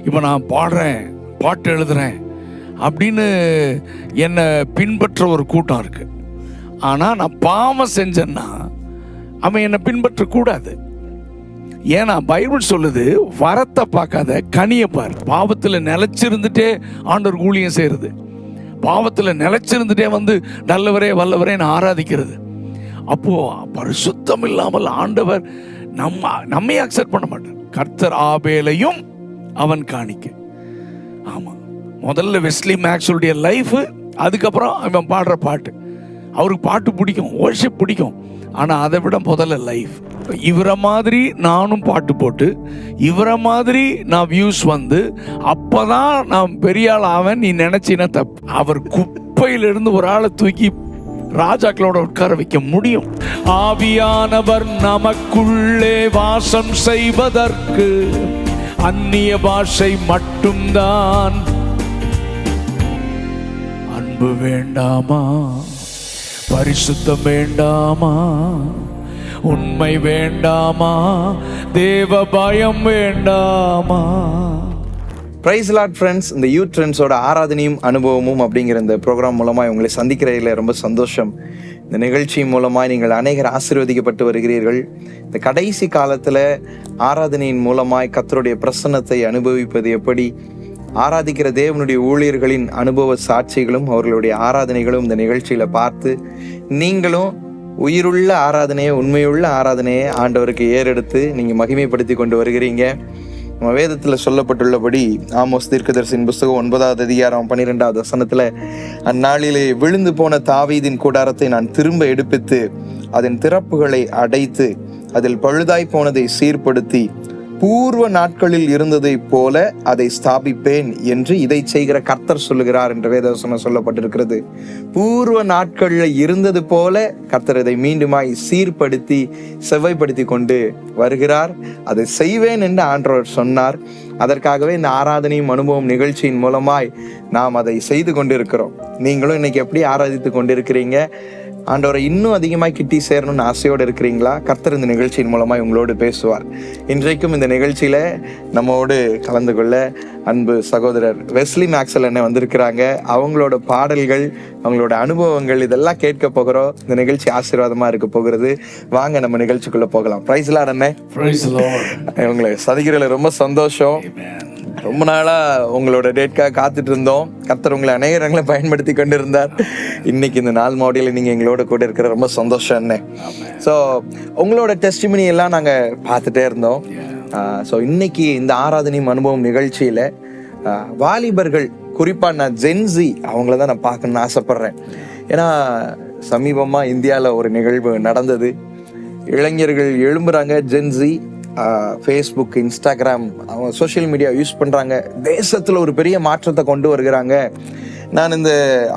இப்போ நான் பாடுறேன், பாட்டு எழுதுறேன் அப்படின்னு என்னை பின்பற்ற ஒரு கூட்டம் இருக்குது. ஆனால் நான் பாவம் செஞ்சேன்னா அவன் என்னை பின்பற்றக்கூடாது. ஏன்னா பைபிள் சொல்லுது, வரத்தை பார்க்காத கனியை பார். பாவத்தில் நிலைச்சிருந்துட்டே ஆண்டவர் ஊழியம் செய்கிறது, பாவத்தில் நிலைச்சிருந்துட்டே வந்து நல்லவரே வல்லவரேன்னு ஆராதிக்கிறது. அப்போது பரிசுத்தம் இல்லாமல் ஆண்டவர் நம்மை அக்செப்ட் பண்ண மாட்டார். கர்த்தர் ஆபேலையும் அவன் காணிக்க. ஆமாம், முதல்ல வெஸ்லி மேக்ஸுடைய லைஃபு, அதுக்கப்புறம் அவன் பாடுற பாட்டு. அவருக்கு பாட்டு பிடிக்கும், வர்ஷிப் பிடிக்கும், ஆனால் அதை விட முதல்ல லைஃப். இவரை மாதிரி நானும் பாட்டு போட்டு, இவரை மாதிரி நான் வியூஸ் வந்து, அப்போதான் நான் பெரிய ஆள் ஆவேன் நீ நினைச்சினா தப்பு. அவர் குப்பையிலிருந்து ஒரு ஆளை தூக்கி ராஜாக்களோட உட்கார வைக்க முடியும். ஆவியானவர் நமக்குள்ளே வாசம் செய்வதற்கு அந்நிய பாஷை மட்டும்தான். அன்பு வேண்டாமா? பரிசுத்தம் வேண்டாமா? உண்மை வேண்டாமா? தேவ பயம் வேண்டாமா? பிரைஸ் லார்ட் ஃப்ரெண்ட்ஸ், இந்த யூத் ட்ரெண்ட்ஸோட ஆராதனையும் அனுபவமும் அப்படிங்கிற இந்த ப்ரோக்ராம் மூலமாக உங்களை சந்திக்கிறதில் ரொம்ப சந்தோஷம். இந்த நிகழ்ச்சி மூலமாக நீங்கள் அநேகர் ஆசீர்வதிக்கப்பட்டு வருகிறீர்கள். இந்த கடைசி காலத்தில் ஆராதனையின் மூலமாய் கர்த்தருடைய பிரசன்னத்தை அனுபவிப்பது எப்படி, ஆராதிக்கிற தேவனுடைய ஊழியர்களின் அனுபவ சாட்சிகளும் அவர்களுடைய ஆராதனைகளும் இந்த நிகழ்ச்சியில் பார்த்து நீங்களும் உயிருள்ள ஆராதனையை, உண்மையுள்ள ஆராதனையை ஆண்டவருக்கு ஏறெடுத்து நீங்கள் மகிமைப்படுத்தி கொண்டு வருகிறீங்க. நம்ம வேதத்தில் சொல்லப்பட்டுள்ளபடி ஆமோஸ் தீர்க்கதரிசியின் புஸ்தகம் 9வது அதிகாரம் 12வது வசனத்தில், அந்நாளிலே விழுந்து போன தாவீதின் கூடாரத்தை நான் திரும்ப எடுப்பித்து அதன் திறப்புகளை அடைத்து அதில் பழுதாய் போனதை சீர்படுத்தி பூர்வ நாட்களில் இருந்ததை போல அதை ஸ்தாபிப்பேன் என்று இதை செய்கிற கர்த்தர் சொல்லுகிறார் என்ற வேதவசனம் சொல்லப்பட்டிருக்கிறது. பூர்வ நாட்களில் இருந்தது போல கர்த்தர் இதை மீண்டுமாய் சீர்படுத்தி செவ்வாய்ப்படுத்தி கொண்டு வருகிறார். அதை செய்வேன் என்று ஆண்டவர் சொன்னார். அதற்காகவே இந்த ஆராதனையும் அனுபவம் நிகழ்ச்சியின் மூலமாய் நாம் அதை செய்து கொண்டிருக்கிறோம். நீங்களும் இன்னைக்கு எப்படி ஆராதித்து கொண்டிருக்கிறீங்க? ஆண்டவரை இன்னும் அதிகமாக கிட்டி சேரணும்னு ஆசையோடு இருக்கிறீங்களா? கர்த்தர் இந்த நிகழ்ச்சியின் மூலமாக உங்களோடு பேசுவார். இன்றைக்கும் இந்த நிகழ்ச்சியில் நம்மோடு கலந்து கொள்ள அன்பு சகோதரர் வெஸ்லி மேக்ஸ்வெல் அண்ணன் வந்திருக்கிறாங்க. அவங்களோட பாடல்கள், அவங்களோட அனுபவங்கள் இதெல்லாம் கேட்க போகிறோம். இந்த நிகழ்ச்சி ஆசீர்வாதமாக இருக்க போகிறது. வாங்க நம்ம நிகழ்ச்சிக்குள்ளே போகலாம். பிரைஸ் லார்ட் அண்ணன். உங்களை சந்திக்கிறதுல ரொம்ப சந்தோஷம். ரொம்ப நாளாக உங்களோட டேட்காக காத்துட்டு இருந்தோம். கர்த்தர் உங்களை அநேகங்களை பயன்படுத்தி கொண்டு இருந்தார். இன்னைக்கு இந்த நாள் மாடியில் நீங்கள் எங்களோட கூட இருக்கிற ரொம்ப சந்தோஷம் அண்ணே. ஸோ உங்களோட டெஸ்டிமனி எல்லாம் நாங்கள் பார்த்துட்டே இருந்தோம். ஸோ இன்னைக்கு இந்த ஆராதனையும் அனுபவம் நிகழ்ச்சியில் வாலிபர்கள், குறிப்பாக நான் ஜென்சி அவங்கள தான் நான் பார்க்கணுன்னு ஆசைப்பட்றேன். ஏன்னா சமீபமாக இந்தியாவில் ஒரு நிகழ்வு நடந்தது. இளைஞர்கள் எழும்புறாங்க. ஜென்சி ஃபேஸ்புக், இன்ஸ்டாகிராம், அவங்க சோஷியல் மீடியா யூஸ் பண்ணுறாங்க. தேசத்தில் ஒரு பெரிய மாற்றத்தை கொண்டு வருகிறாங்க. நான் இந்த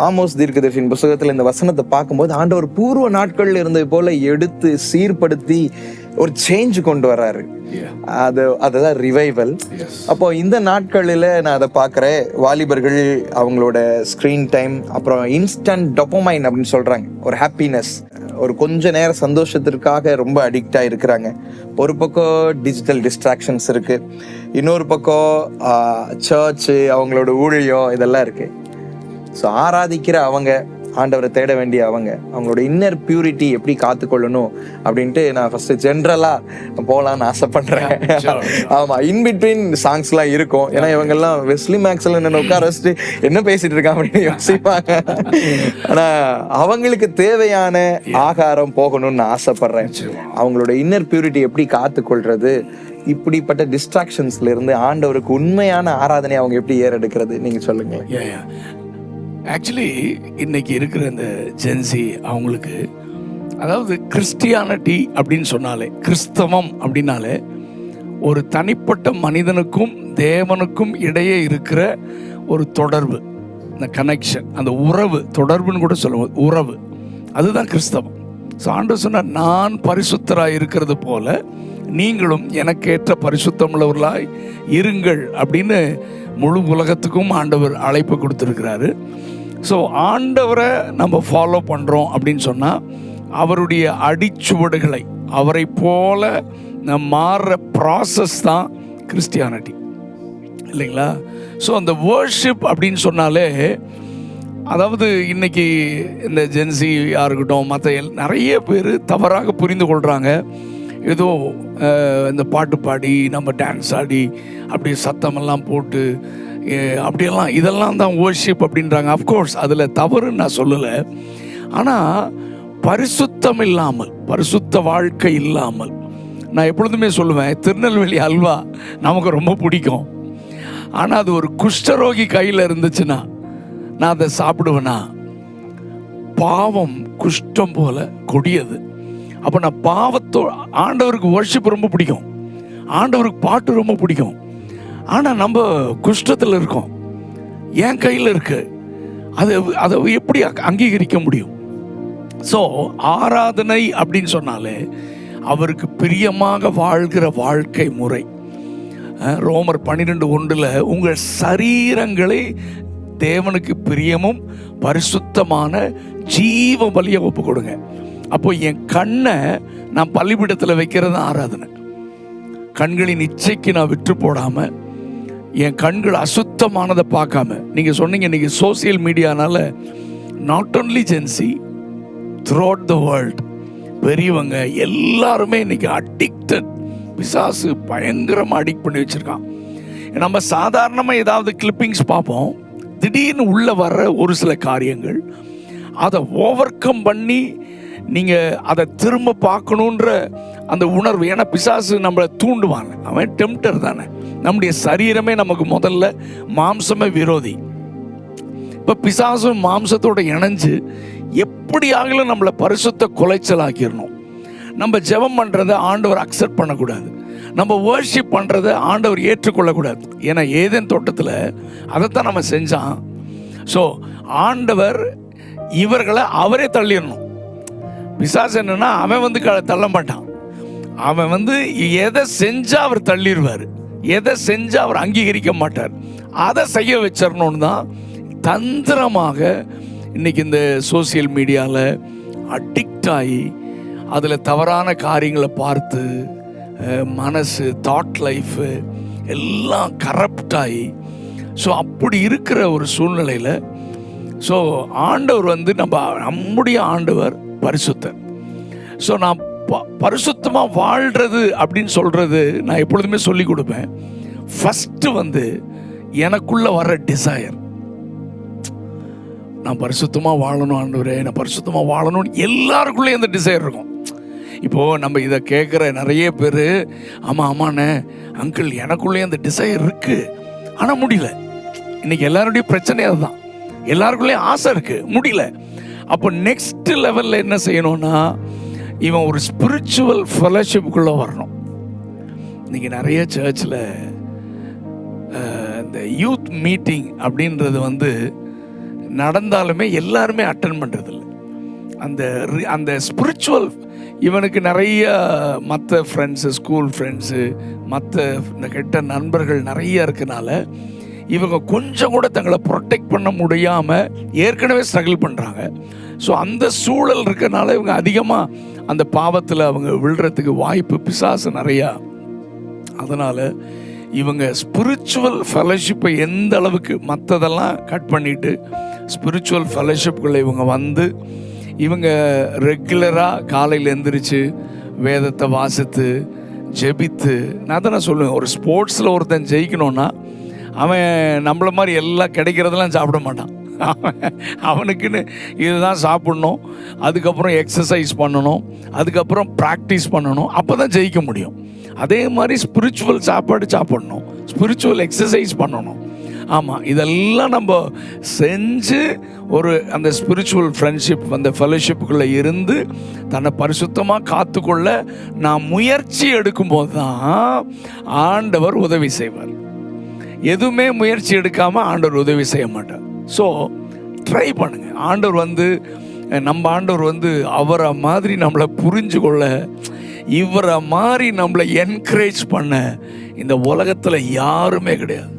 ஆமோஸ் தீர்க்கதரிசியின் புத்தகத்தில் இந்த வசனத்தை பார்க்கும்போது ஆண்டவர் பூர்வ நாட்களில் இருந்தது போல எடுத்து சீர்படுத்தி ஒரு சேஞ்ச் கொண்டு வர்றாரு. அதுதான் ரிவைவல். அப்போ இந்த நாட்களில் நான் அதை பார்க்குறேன். வாலிபர்கள் அவங்களோட ஸ்க்ரீன் டைம், அப்புறம் இன்ஸ்டன்ட் டொபமைன் அப்படின்னு சொல்கிறாங்க, ஒரு ஹாப்பினஸ், ஒரு கொஞ்ச நேர சந்தோஷத்திற்காக ரொம்ப அடிக்டாக இருக்கிறாங்க. ஒரு பக்கம் டிஜிட்டல் டிஸ்ட்ராக்ஷன்ஸ் இருக்குது, இன்னொரு பக்கம் சர்ச்சு, அவங்களோட ஊழியம் இதெல்லாம் இருக்குது. ஸோ ஆராதிக்கிற அவங்க, ஆண்டவரை தேட வேண்டிய அவங்களோட இன்னர் பியூரிட்டி எப்படி காத்துக்கொள்ளணும் அப்படின்ட்டு நான் ஃபர்ஸ்ட் ஜென்ரலாக போகலான்னு ஆசைப்படுறேன். ஆமாம், இன்பிட்வீன் சாங்ஸ்லாம் இருக்கும். ஏன்னா இவங்கெல்லாம் வெஸ்லி மேக்ஸ்வெல் என்ன உட்கார வச்சுட்டு என்ன பேசிட்டு இருக்காங்க அப்படின்னு யோசிப்பாங்க. ஆனால் அவங்களுக்கு தேவையான ஆகாரம் போகணும்னு நான் ஆசைப்படுறேன். அவங்களோட இன்னர் பியூரிட்டி எப்படி காத்துக்கொள்றது, இப்படிப்பட்ட டிஸ்ட்ராக்ஷன்ஸ்ல இருந்து ஆண்டவருக்கு உண்மையான ஆராதனை அவங்க எப்படி ஏறெடுக்கிறது, நீங்க சொல்லுங்க. ஆக்சுவலி இன்னைக்கு இருக்கிற இந்த ஜென்சி அவங்களுக்கு, அதாவது கிறிஸ்டியானிட்டி அப்படின்னு சொன்னாலே, கிறிஸ்தவம் அப்படின்னாலே ஒரு தனிப்பட்ட மனிதனுக்கும் தேவனுக்கும் இடையே இருக்கிற ஒரு தொடர்பு, இந்த கனெக்ஷன், அந்த உறவு, தொடர்புன்னு கூட சொல்லுவோம், உறவு, அதுதான் கிறிஸ்தவம். ஸோ ஆண்டவர் சொன்னார், நான் பரிசுத்தராய் இருக்கிறது போல நீங்களும் எனக்கேற்ற பரிசுத்தமுள்ளவர்களாய் இருங்கள் அப்படின்னு முழு உலகத்துக்கும் ஆண்டவர் அழைப்பு கொடுத்துருக்கிறாரு. ஸோ ஆண்டவரை நம்ம ஃபாலோ பண்ணுறோம் அப்படின்னு சொன்னால் அவருடைய அடிச்சுவடுகளை, அவரை போல நம்ம மாறுற ப்ராசஸ் தான் கிறிஸ்டியானிட்டி. இல்லைங்களா? ஸோ அந்த அப்படின்னு சொன்னாலே, அதாவது இன்னைக்கு இந்த ஜென்சியாக இருக்கட்டும், மற்ற நிறைய பேர் தவறாக புரிந்து கொள்கிறாங்க. ஏதோ இந்த பாட்டு பாடி நம்ம டான்ஸ் ஆடி அப்படி சத்தமெல்லாம் போட்டு அப்படியெல்லாம் இதெல்லாம் தான் வர்ஷிப் அப்படின்றாங்க. அஃப்கோர்ஸ் அதில் தவறுன்னு நான் சொல்லலை. ஆனால் பரிசுத்தம் இல்லாமல், பரிசுத்த வாழ்க்கை இல்லாமல், நான் எப்பொழுதுமே சொல்லுவேன், திருநெல்வேலி அல்வா நமக்கு ரொம்ப பிடிக்கும். ஆனால் அது ஒரு குஷ்டரோகி கையில் இருந்துச்சுன்னா நான் அதை சாப்பிடுவேனா? பாவம் குஷ்டம் போல கொடியது. அப்போ நான் ஆண்டவருக்கு வர்ஷிப் ரொம்ப பிடிக்கும், ஆண்டவருக்கு பாட்டு ரொம்ப பிடிக்கும். ஆனால் நம்ம குஷ்டத்தில் இருக்கோம், என் கையில் இருக்கு, அதை எப்படி அங்கீகரிக்க முடியும்? ஸோ ஆராதனை அப்படின்னு சொன்னாலே அவருக்கு பிரியமாக வாழ்கிற வாழ்க்கை முறை. ரோமர் 12:1 உங்கள் சரீரங்களை தேவனுக்கு பிரியமும் பரிசுத்தமான ஜீவ பலியை ஒப்பு கொடுங்க. அப்போ என் கண்ணை நான் பள்ளிபீடத்தில் வைக்கிறது ஆராதனை. கண்களின் இச்சைக்கு நான் விட்டு போடாம, என் கண்கள் அசுத்தமானதை பார்க்காம. நீங்க சொன்னீங்க இன்னைக்கு சோசியல் மீடியானால not only gen z, throughout the world பெரியவங்க எல்லாருமே இன்னைக்கு அடிக்டட். பிசாசு பயங்கரமாக அடிக்ட் பண்ணி வச்சிருக்கான். நம்ம சாதாரணமாக ஏதாவது கிளிப்பிங்ஸ் பார்ப்போம், திடீர்னு உள்ள வர்ற ஒரு சில காரியங்கள் அதை ஓவர் கம் பண்ணி நீங்கள் அதை திரும்ப பார்க்கணுன்ற அந்த உணர்வு. ஏன்னா பிசாசு நம்மளை தூண்டுவாங்க, அவன் டெம்டர் தானே. நம்முடைய சரீரமே நமக்கு முதல்ல மாம்சமே விரோதி. இப்போ பிசாசும் மாம்சத்தோடு இணைஞ்சு எப்படியாகலும் நம்மளை பரிசுத்த குலைச்சல் ஆக்கிடணும். நம்ம ஜெபம் பண்ணுறதை ஆண்டவர் அக்செப்ட் பண்ணக்கூடாது, நம்ம வர்ஷிப் பண்ணுறதை ஆண்டவர் ஏற்றுக்கொள்ளக்கூடாது. ஏன்னா ஏதேன் தோட்டத்தில் அதைத்தான் நம்ம செஞ்சான். ஸோ ஆண்டவர் இவர்களை அவரே தள்ளிடணும். பிசாசு என்னன்னா அவன் தள்ள மாட்டான், அவன் எதை செஞ்சா அவர் தள்ளிடுவார், எதை செஞ்சா அவர் அங்கீகரிக்க மாட்டார். அதை செய்ய வச்சிடணும்னு தான் தந்திரமாக இன்னைக்கு இந்த சோசியல் மீடியாவில் அடிக்ட் ஆகி அதில் தவறான காரியங்களை பார்த்து மனசு, தாட் லைஃபு எல்லாம் கரப்ட் ஆகி, ஸோ அப்படி இருக்கிற ஒரு சூழ்நிலையில் ஸோ ஆண்டவர் நம்முடைய ஆண்டவர் பரிசுத்தர். ஸோ நான் பரிசுத்தமாக வாழ்கிறது அப்படின்னு சொல்கிறது நான் எப்பொழுதுமே சொல்லி கொடுப்பேன். ஃபஸ்ட்டு எனக்குள்ள வர்ற டிசையர், நான் பரிசுத்தமாக வாழணும் ஆண்டவரே, நான் பரிசுத்தமாக வாழணும்னு எல்லாருக்குள்ளேயும் அந்த டிசைர் இருக்கும். இப்போது நம்ம இதை கேட்குற நிறைய பேர், ஆமாண்ணே அங்கிள் எனக்குள்ளேயே அந்த டிசைர் இருக்குது ஆனால் முடியல. இன்னைக்கு எல்லாருடைய பிரச்சனை அதுதான், எல்லாருக்குள்ளேயும் ஆசை இருக்குது, முடியல. அப்போ நெக்ஸ்ட் லெவலில் என்ன செய்யணும்னா, இவன் ஒரு ஸ்பிரிச்சுவல் ஃபெலோஷிப்புக்குள்ளே வரணும். இன்னைக்கு நிறைய சர்ச்சில் இந்த யூத் மீட்டிங் அப்படின்றது நடந்தாலுமே எல்லாருமே அட்டன் பண்ணுறதில்ல. அந்த ஸ்பிரிச்சுவல் இவனுக்கு நிறைய மற்ற ஃப்ரெண்ட்ஸு, ஸ்கூல் ஃப்ரெண்ட்ஸு, மற்ற இந்த கெட்ட நண்பர்கள் நிறைய இருக்கனால இவங்க கொஞ்சம் கூட தங்களை ப்ரொடெக்ட் பண்ண முடியாமல் ஏற்கனவே ஸ்ட்ரகிள் பண்ணுறாங்க. ஸோ அந்த சூழல் இருக்கனால இவங்க அதிகமாக அந்த பாவத்தில் அவங்க விழுறதுக்கு வாய்ப்பு பிசாசு நிறையா. அதனால் இவங்க ஸ்பிரிச்சுவல் ஃபெலோஷிப்பை எந்த அளவுக்கு மற்றதெல்லாம் கட் பண்ணிவிட்டு ஸ்பிரிச்சுவல் ஃபெலோஷிப்புகளை இவங்க ரெகுலராக காலையில் எழுந்திரிச்சு வேதத்தை வாசித்து ஜெபித்து, நான் தான் சொல்லுவேன், ஒரு ஸ்போர்ட்ஸில் ஒருத்தன் ஜெயிக்கணும்னா அவன் நம்மளை மாதிரி எல்லாம் கிடைக்கிறதெல்லாம் சாப்பிட மாட்டான். அவனுக்குன்னு இதுதான் சாப்பிட்ணும், அதுக்கப்புறம் எக்ஸசைஸ் பண்ணணும், அதுக்கப்புறம் ப்ராக்டிஸ் பண்ணணும், அப்போ தான் ஜெயிக்க முடியும். அதே மாதிரி ஸ்பிரிச்சுவல் சாப்பாடு சாப்பிடணும், ஸ்பிரிச்சுவல் எக்ஸசைஸ் பண்ணணும். ஆமாம், இதெல்லாம் நம்ம செஞ்சு அந்த ஸ்பிரிச்சுவல் ஃப்ரெண்ட்ஷிப், அந்த ஃபெலோஷிப்புக்குள்ளே இருந்து தன்னை பரிசுத்தமாக காத்துக்கொள்ள நான் முயற்சி எடுக்கும்போது தான் ஆண்டவர் உதவி செய்வார். எதுவுமே முயற்சி எடுக்காமல் ஆண்டவர் உதவி செய்ய மாட்டார். ஸோ ட்ரை பண்ணுங்க. ஆண்டவர் நம்ம ஆண்டவர் அவரை மாதிரி நம்மளை புரிஞ்சு கொள்ள, இவரை மாதிரி நம்மளை என்கரேஜ் பண்ண இந்த உலகத்தில் யாருமே கிடையாது.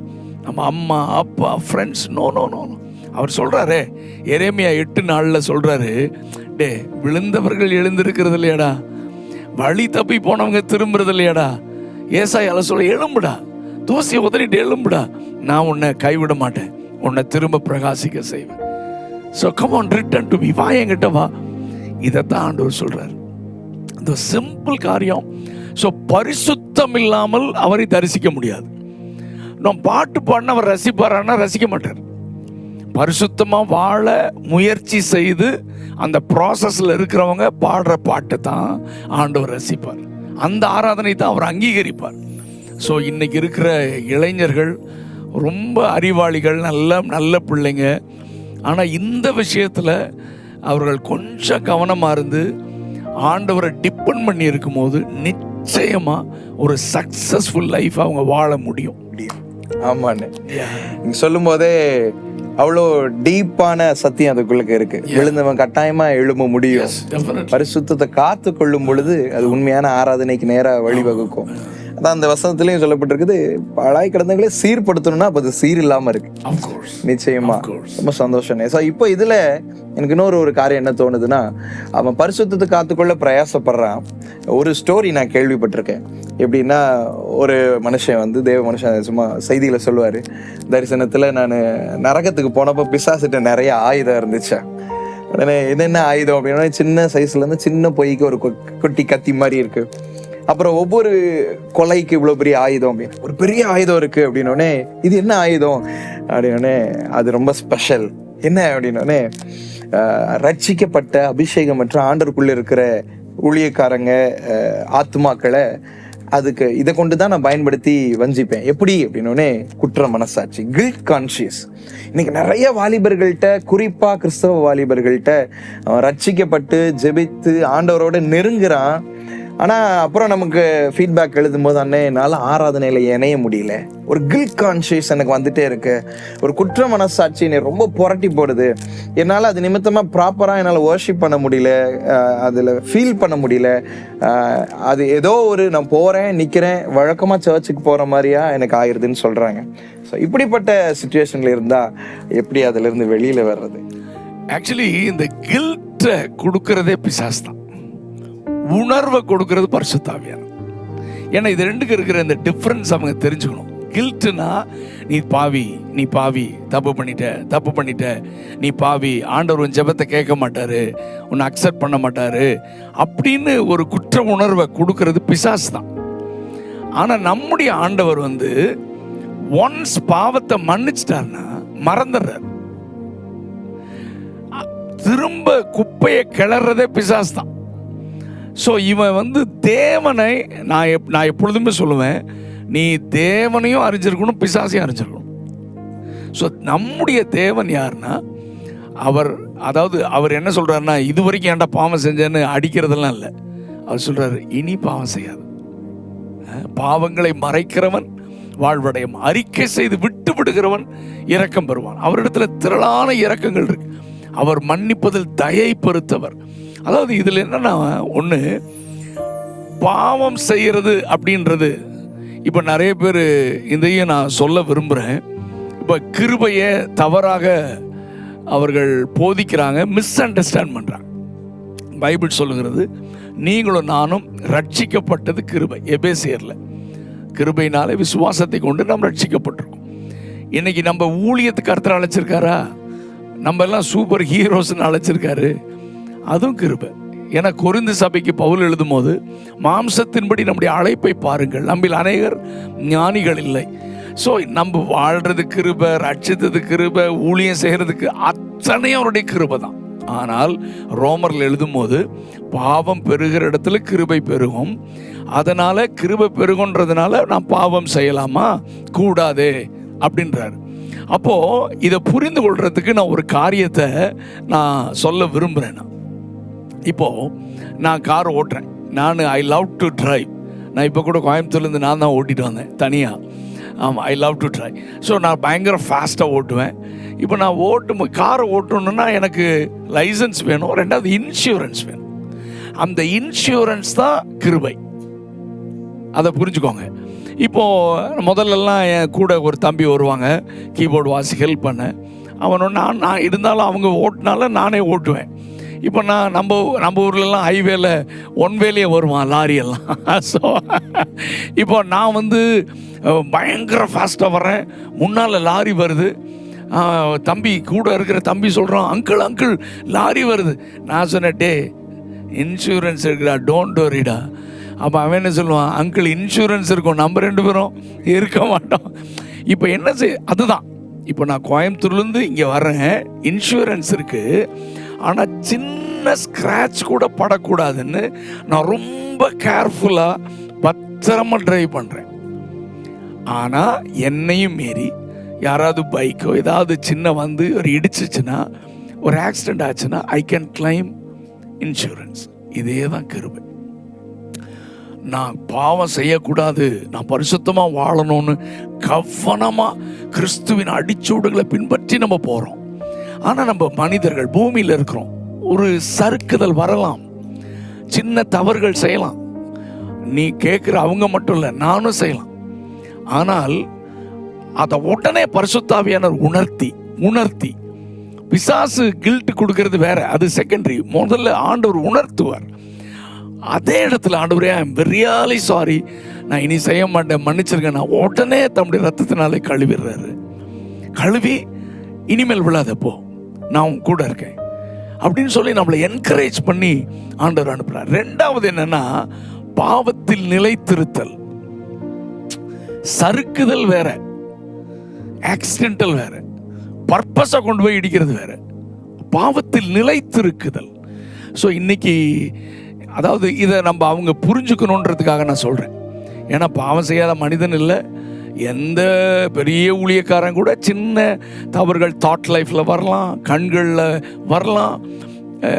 நம்ம அம்மா, அப்பா, ஃப்ரெண்ட்ஸ், நோ. அவர் சொல்கிறாரு, எரேமியா 8:4 சொல்கிறாரு, டே விழுந்தவர்கள் எழுந்திருக்கிறது இல்லையாடா, வழி தப்பி போனவங்க திரும்புறது இல்லையாடா, ஏசாயால சொல்ல எழும்புடா, தூசியை உதறிட்டு எழும்புடா, நான் உன்னை கைவிட மாட்டேன், உன்னை திரும்ப பிரகாசிக்க செய்வேன். So come on, return to me, வா என்கிட்ட வா. இதைத்தான் ஆண்டவர் சொல்றார். இந்த சிம்பிள் காரியம். ஸோ பரிசுத்தம் இல்லாமல் அவரை தரிசிக்க முடியாது. நாம் பாட்டு பாடின அவர் ரசிப்பாரான்னா ரசிக்க மாட்டார். பரிசுத்தமாக வாழ முயற்சி செய்து அந்த ப்ராசஸில் இருக்கிறவங்க பாடுற பாட்டை தான் ஆண்டவர் ரசிப்பார். அந்த ஆராதனை தான் அவர் அங்கீகரிப்பார். ஸோ இன்னைக்கு இருக்கிற இளைஞர்கள் ரொம்ப அறிவாளிகள், நல்ல பிள்ளைங்க. ஆனால் இந்த விஷயத்தில் அவர்கள் கொஞ்சம் கவனமாக இருந்து ஆண்டவரை டிபெண்ட் பண்ணி இருக்கும்போது நிச்சயமாக ஒரு சக்ஸஸ்ஃபுல் லைஃப் அவங்க வாழ முடியும். ஆமாண்ணே, நீங்க சொல்லும் போதே அவ்வளோ டீப்பான சத்தியம் அதுக்குள்ள இருக்கு. எழுந்தவன் கட்டாயமா எழும்ப முடியும். பரிசுத்தத்தை காத்து கொள்ளும் பொழுது அது உண்மையான ஆராதனைக்கு நேரா வழிவகுக்கும். அதான் அந்த வசனத்திலையும் சொல்லப்பட்டிருக்குது, பழாய் கிடந்தவங்களே சீர்படுத்தணும்னா அப்ப அது சீர் இல்லாம இருக்கு. நிச்சயமா ரொம்ப சந்தோஷம். ஸோ இப்போ இதுல எனக்கு இன்னொரு காரியம் என்ன தோணுதுன்னா, அவன் பரிசுத்தத்தை காத்துக்கொள்ள பிரயாசப்படுறான். ஒரு ஸ்டோரி நான் கேள்விப்பட்டிருக்கேன். எப்படின்னா, ஒரு மனுஷன் தேவ மனுஷன் சும்மா செய்தியில சொல்லுவாரு, தரிசனத்துல நான் நரகத்துக்கு போனப்போ பிசாசிட்ட நிறைய ஆயுதம் இருந்துச்சு. உடனே என்னென்ன ஆயுதம் அப்படின்னா, சின்ன சைஸ்ல இருந்து சின்ன பொய்க்கு ஒரு குட்டி கத்தி மாதிரி இருக்கு. அப்புறம் ஒவ்வொரு கொலைக்கு இவ்வளவு பெரிய ஆயுதம் அப்படின்னு ஒரு பெரிய ஆயுதம் இருக்கு அப்படின்னோடனே, இது என்ன ஆயுதம் அப்படின்னோடனே, அது ரொம்ப ஸ்பெஷல். என்ன அப்படின்னோடனே, ரட்சிக்கப்பட்ட அபிஷேகம் மற்றும் ஆண்டருக்குள்ள இருக்கிற ஊழியக்காரங்க ஆத்மாக்களை அதுக்கு இதை கொண்டுதான் நான் பயன்படுத்தி வஞ்சிப்பேன். எப்படி அப்படின்னோடனே, குற்ற மனசாட்சி, கில்ட் கான்சியஸ். இன்னைக்கு நிறைய வாலிபர்கள்ட்ட, குறிப்பா கிறிஸ்தவ வாலிபர்கள்ட்ட அவன் ரட்சிக்கப்பட்டு ஜெபித்து ஆண்டவரோட நெருங்குறான். ஆனால் அப்புறம் நமக்கு ஃபீட்பேக் எழுதும் போது, அண்ணே என்னால் ஆராதனையில் இணைய முடியல, ஒரு கில்ட் கான்ஷியஸ் எனக்கு வந்துட்டே இருக்கு, ஒரு குற்ற மனசாட்சி என்னை ரொம்ப புரட்டி போடுது, என்னால் அது நிமித்தமாக ப்ராப்பராக என்னால் வர்ஷிப் பண்ண முடியல, அதில் ஃபீல் பண்ண முடியல, அது ஏதோ நான் போகிறேன் நிற்கிறேன் வழக்கமாக சர்ச்சுக்கு போகிற மாதிரியா எனக்கு ஆயிடுதுன்னு சொல்கிறாங்க. ஸோ இப்படிப்பட்ட சுச்சுவேஷனில் இருந்தால் எப்படி அதிலிருந்து வெளியில் வர்றது? ஆக்சுவலி இந்த கில்ட்டை கொடுக்கறதே பிசாசு தான், உணர்வை கொடுக்கறது பரிசுத்த ஆவியானவர். ஏன்னா இது ரெண்டுக்கு இருக்கிற இந்த டிஃப்ரென்ஸ் அவங்க தெரிஞ்சுக்கணும். கில்ட்னா, நீ பாவி, தப்பு பண்ணிட்ட, நீ பாவி, ஆண்டவர் உன் ஜெபத்தை கேட்க மாட்டாரு, உன்னை அக்செப்ட் பண்ண மாட்டாரு அப்படின்னு ஒரு குற்ற உணர்வை கொடுக்கறது பிசாசு தான். ஆனா நம்முடைய ஆண்டவர் ஒன்ஸ் பாவத்தை மன்னிச்சிட்டாருன்னா மறந்துடுறாரு. திரும்ப குப்பையை கிளறதே பிசாசு தான். ஸோ இவன் தேவனை, நான் எப்பொழுதுமே சொல்லுவேன், நீ தேவனையும் அறிஞ்சிருக்கணும், பிசாசையும் அறிஞ்சிருக்கணும். ஸோ நம்முடைய தேவன் யாருன்னா, அவர் என்ன சொல்றாருன்னா, இது வரைக்கும் ஏன்டா பாவம் செஞ்சேன்னு அடிக்கிறதெல்லாம் இல்லை. அவர் சொல்றாரு, இனி பாவம் செய்யாது, பாவங்களை மறைக்கிறவன் வாழ்வடையும், அறிக்கை செய்து விட்டு விடுகிறவன் இரக்கம் பெறுவான். அவரிடத்துல திரளான இரக்கங்கள் இருக்கு. அவர் மன்னிப்பதில் தயை பெருத்தவர். அதாவது இதில் என்னன்னா, ஒன்று பாவம் செய்கிறது அப்படின்றது, இப்போ நிறைய பேர் இதையும் நான் சொல்ல விரும்புகிறேன். இப்போ கிருபையை தவறாக அவர்கள் போதிக்கிறாங்க, மிஸ் அண்டர்ஸ்டாண்ட் பண்ணுறாங்க. பைபிள் சொல்லுகிறது, நீங்களும் நானும் ரட்சிக்கப்பட்டது கிருபை. எபேசியரில் கிருபையினாலே விசுவாசத்தை கொண்டு நாம் ரட்சிக்கப்பட்டிருக்கோம். இன்னைக்கு நம்ம ஊழியத்துக்கு கர்த்தர் அழைச்சிருக்காரா? நம்ம எல்லாம் சூப்பர் ஹீரோஸ்ன்னு அழைச்சிருக்காரு, அதுவும் கிருபை. ஏன்னா கொரிந்து சபைக்கு பவுல் எழுதும் போது, மாம்சத்தின்படி நம்முடைய அழைப்பை பாருங்கள், நம்மில் அநேகர் ஞானிகள் இல்லை. ஸோ நம்ம வாழ்றது கிருபை, ரட்சித்தது கிருபை, ஊழியம் செய்கிறதுக்கு அத்தனையும் அவருடைய கிருபை தான். ஆனால் ரோமரில் எழுதும் போது, பாவம் பெருகிற இடத்துல கிருபை பெருகும், அதனால கிருபை பெருகுன்றதுனால நான் பாவம் செய்யலாமா, கூடாதே அப்படின்றாரு. அப்போ இதை புரிந்து கொள்றதுக்கு நான் ஒரு காரியத்தை நான் சொல்ல விரும்புகிறேன். இப்போ நான் கார் ஓட்டுறேன், ஐ லவ் டு டிரைவ். நான் இப்போ கூட கோயம்புத்தூர்லேருந்து நான் தான் ஓட்டிட்டு வந்தேன் தனியாக. ஆமாம், I love to drive. So நான் பயங்கர ஃபாஸ்ட்டாக ஓட்டுவேன். இப்போ நான் காரை ஓட்டணுன்னா எனக்கு லைசன்ஸ் வேணும், ரெண்டாவது இன்சூரன்ஸ் வேணும். அந்த இன்சூரன்ஸ் தான் கிருபை, அதை புரிஞ்சுக்கோங்க. இப்போது முதல்லலாம் என் கூட ஒரு தம்பி வருவாங்க, கீபோர்டு வாசி ஹெல்ப் பண்ண. நான் இருந்தாலும் அவங்க ஓட்டினால நானே ஓட்டுவேன். இப்போ நான் நம்ம ஊர்லலாம் ஹைவேல ஒன் வேலையே வருவான் லாரியெல்லாம். ஸோ இப்போ நான் வந்து பயங்கர ஃபாஸ்ட்டாக வரேன், முன்னால் லாரி வருது. தம்பி கூட இருக்கிற தம்பி சொல்கிறான், அங்கிள் அங்கிள் லாரி வருது. நான் சொன்னேன், டே இன்சூரன்ஸ் இருக்குடா, டோன்ட் வரிடா. அப்போ அவன் என்ன சொல்லுவான், அங்கிள் இன்சூரன்ஸ் இருக்கும், நம்ம 2 பேரும் இருக்க மாட்டோம். இப்போ என்ன அதுதான், இப்போ நான் கோயம்புத்தூர்லேருந்து இங்கே வரேன், இன்சூரன்ஸ் இருக்குது, ஆனால் சின்ன ஸ்க்ராட்ச் கூட படக்கூடாதுன்னு நான் ரொம்ப கேர்ஃபுல்லாக பத்திரமாக ட்ரைவ் பண்ணுறேன். ஆனால் என்னையும் மீறி யாராவது பைக்கோ ஏதாவது சின்ன வந்து ஒரு இடிச்சிச்சுன்னா, ஒரு ஆக்சிடெண்ட் ஆச்சுன்னா, ஐ கேன் கிளைம் இன்சூரன்ஸ். இதே தான் கிருபை. நான் பாவம் செய்யக்கூடாது, நான் பரிசுத்தமாக வாழணும்னு கவனமாக கிறிஸ்துவின் அடிச்சூடுகளை பின்பற்றி நம்ம போகிறோம். ஆனால் நம்ம மனிதர்கள் பூமியில் இருக்கிறோம், ஒரு சறுக்குதல் வரலாம், சின்ன தவறுகள் செய்யலாம். நீ கேட்குற அவங்க மட்டும் இல்லை, நானும் செய்யலாம். ஆனால் அதை உடனே பரிசுத்தாவியானவர் உணர்த்தி பிசாசு கில்ட் கொடுக்கறது வேற, அது செகண்டரி. முதல்ல ஆண்டவர் உணர்த்துவார். அதே இடத்துல ஆண்டவரே ஐ எம் ரியலி சாரி, நான் இனி செய்ய மாட்டேன், மன்னிச்சிருக்கேன், நான் உடனே தம்முடைய ரத்தத்தினாலே கழுவிடுறாரு. கழுவி இனிமேல் விழாதப்போ நான் உன் கூட இருக்கேன் அப்படின்னு சொல்லி நம்மளை என்கரேஜ் பண்ணி ஆண்டவர் அனுப்புறார். 2வது என்னன்னா, பாவத்தில் நிலைத்திருத்தல். சறுக்குதல் வேற, ஆக்சிடென்டல் வேற, பர்பஸா கொண்டு போய் இடிக்கிறது வேற, பாவத்தில் நிலைத்திருக்குதல். ஸோ இன்னைக்கு அதாவது இதை நம்ம அவங்க புரிஞ்சுக்கணுன்றதுக்காக நான் சொல்றேன். ஏன்னா பாவம் செய்யாத மனிதன் இல்லை, எந்த பெரிய ஊழியக்காரன் கூட சின்ன தவறுகள் தாட் லைஃப்ல வரலாம், கண்களில் வரலாம்.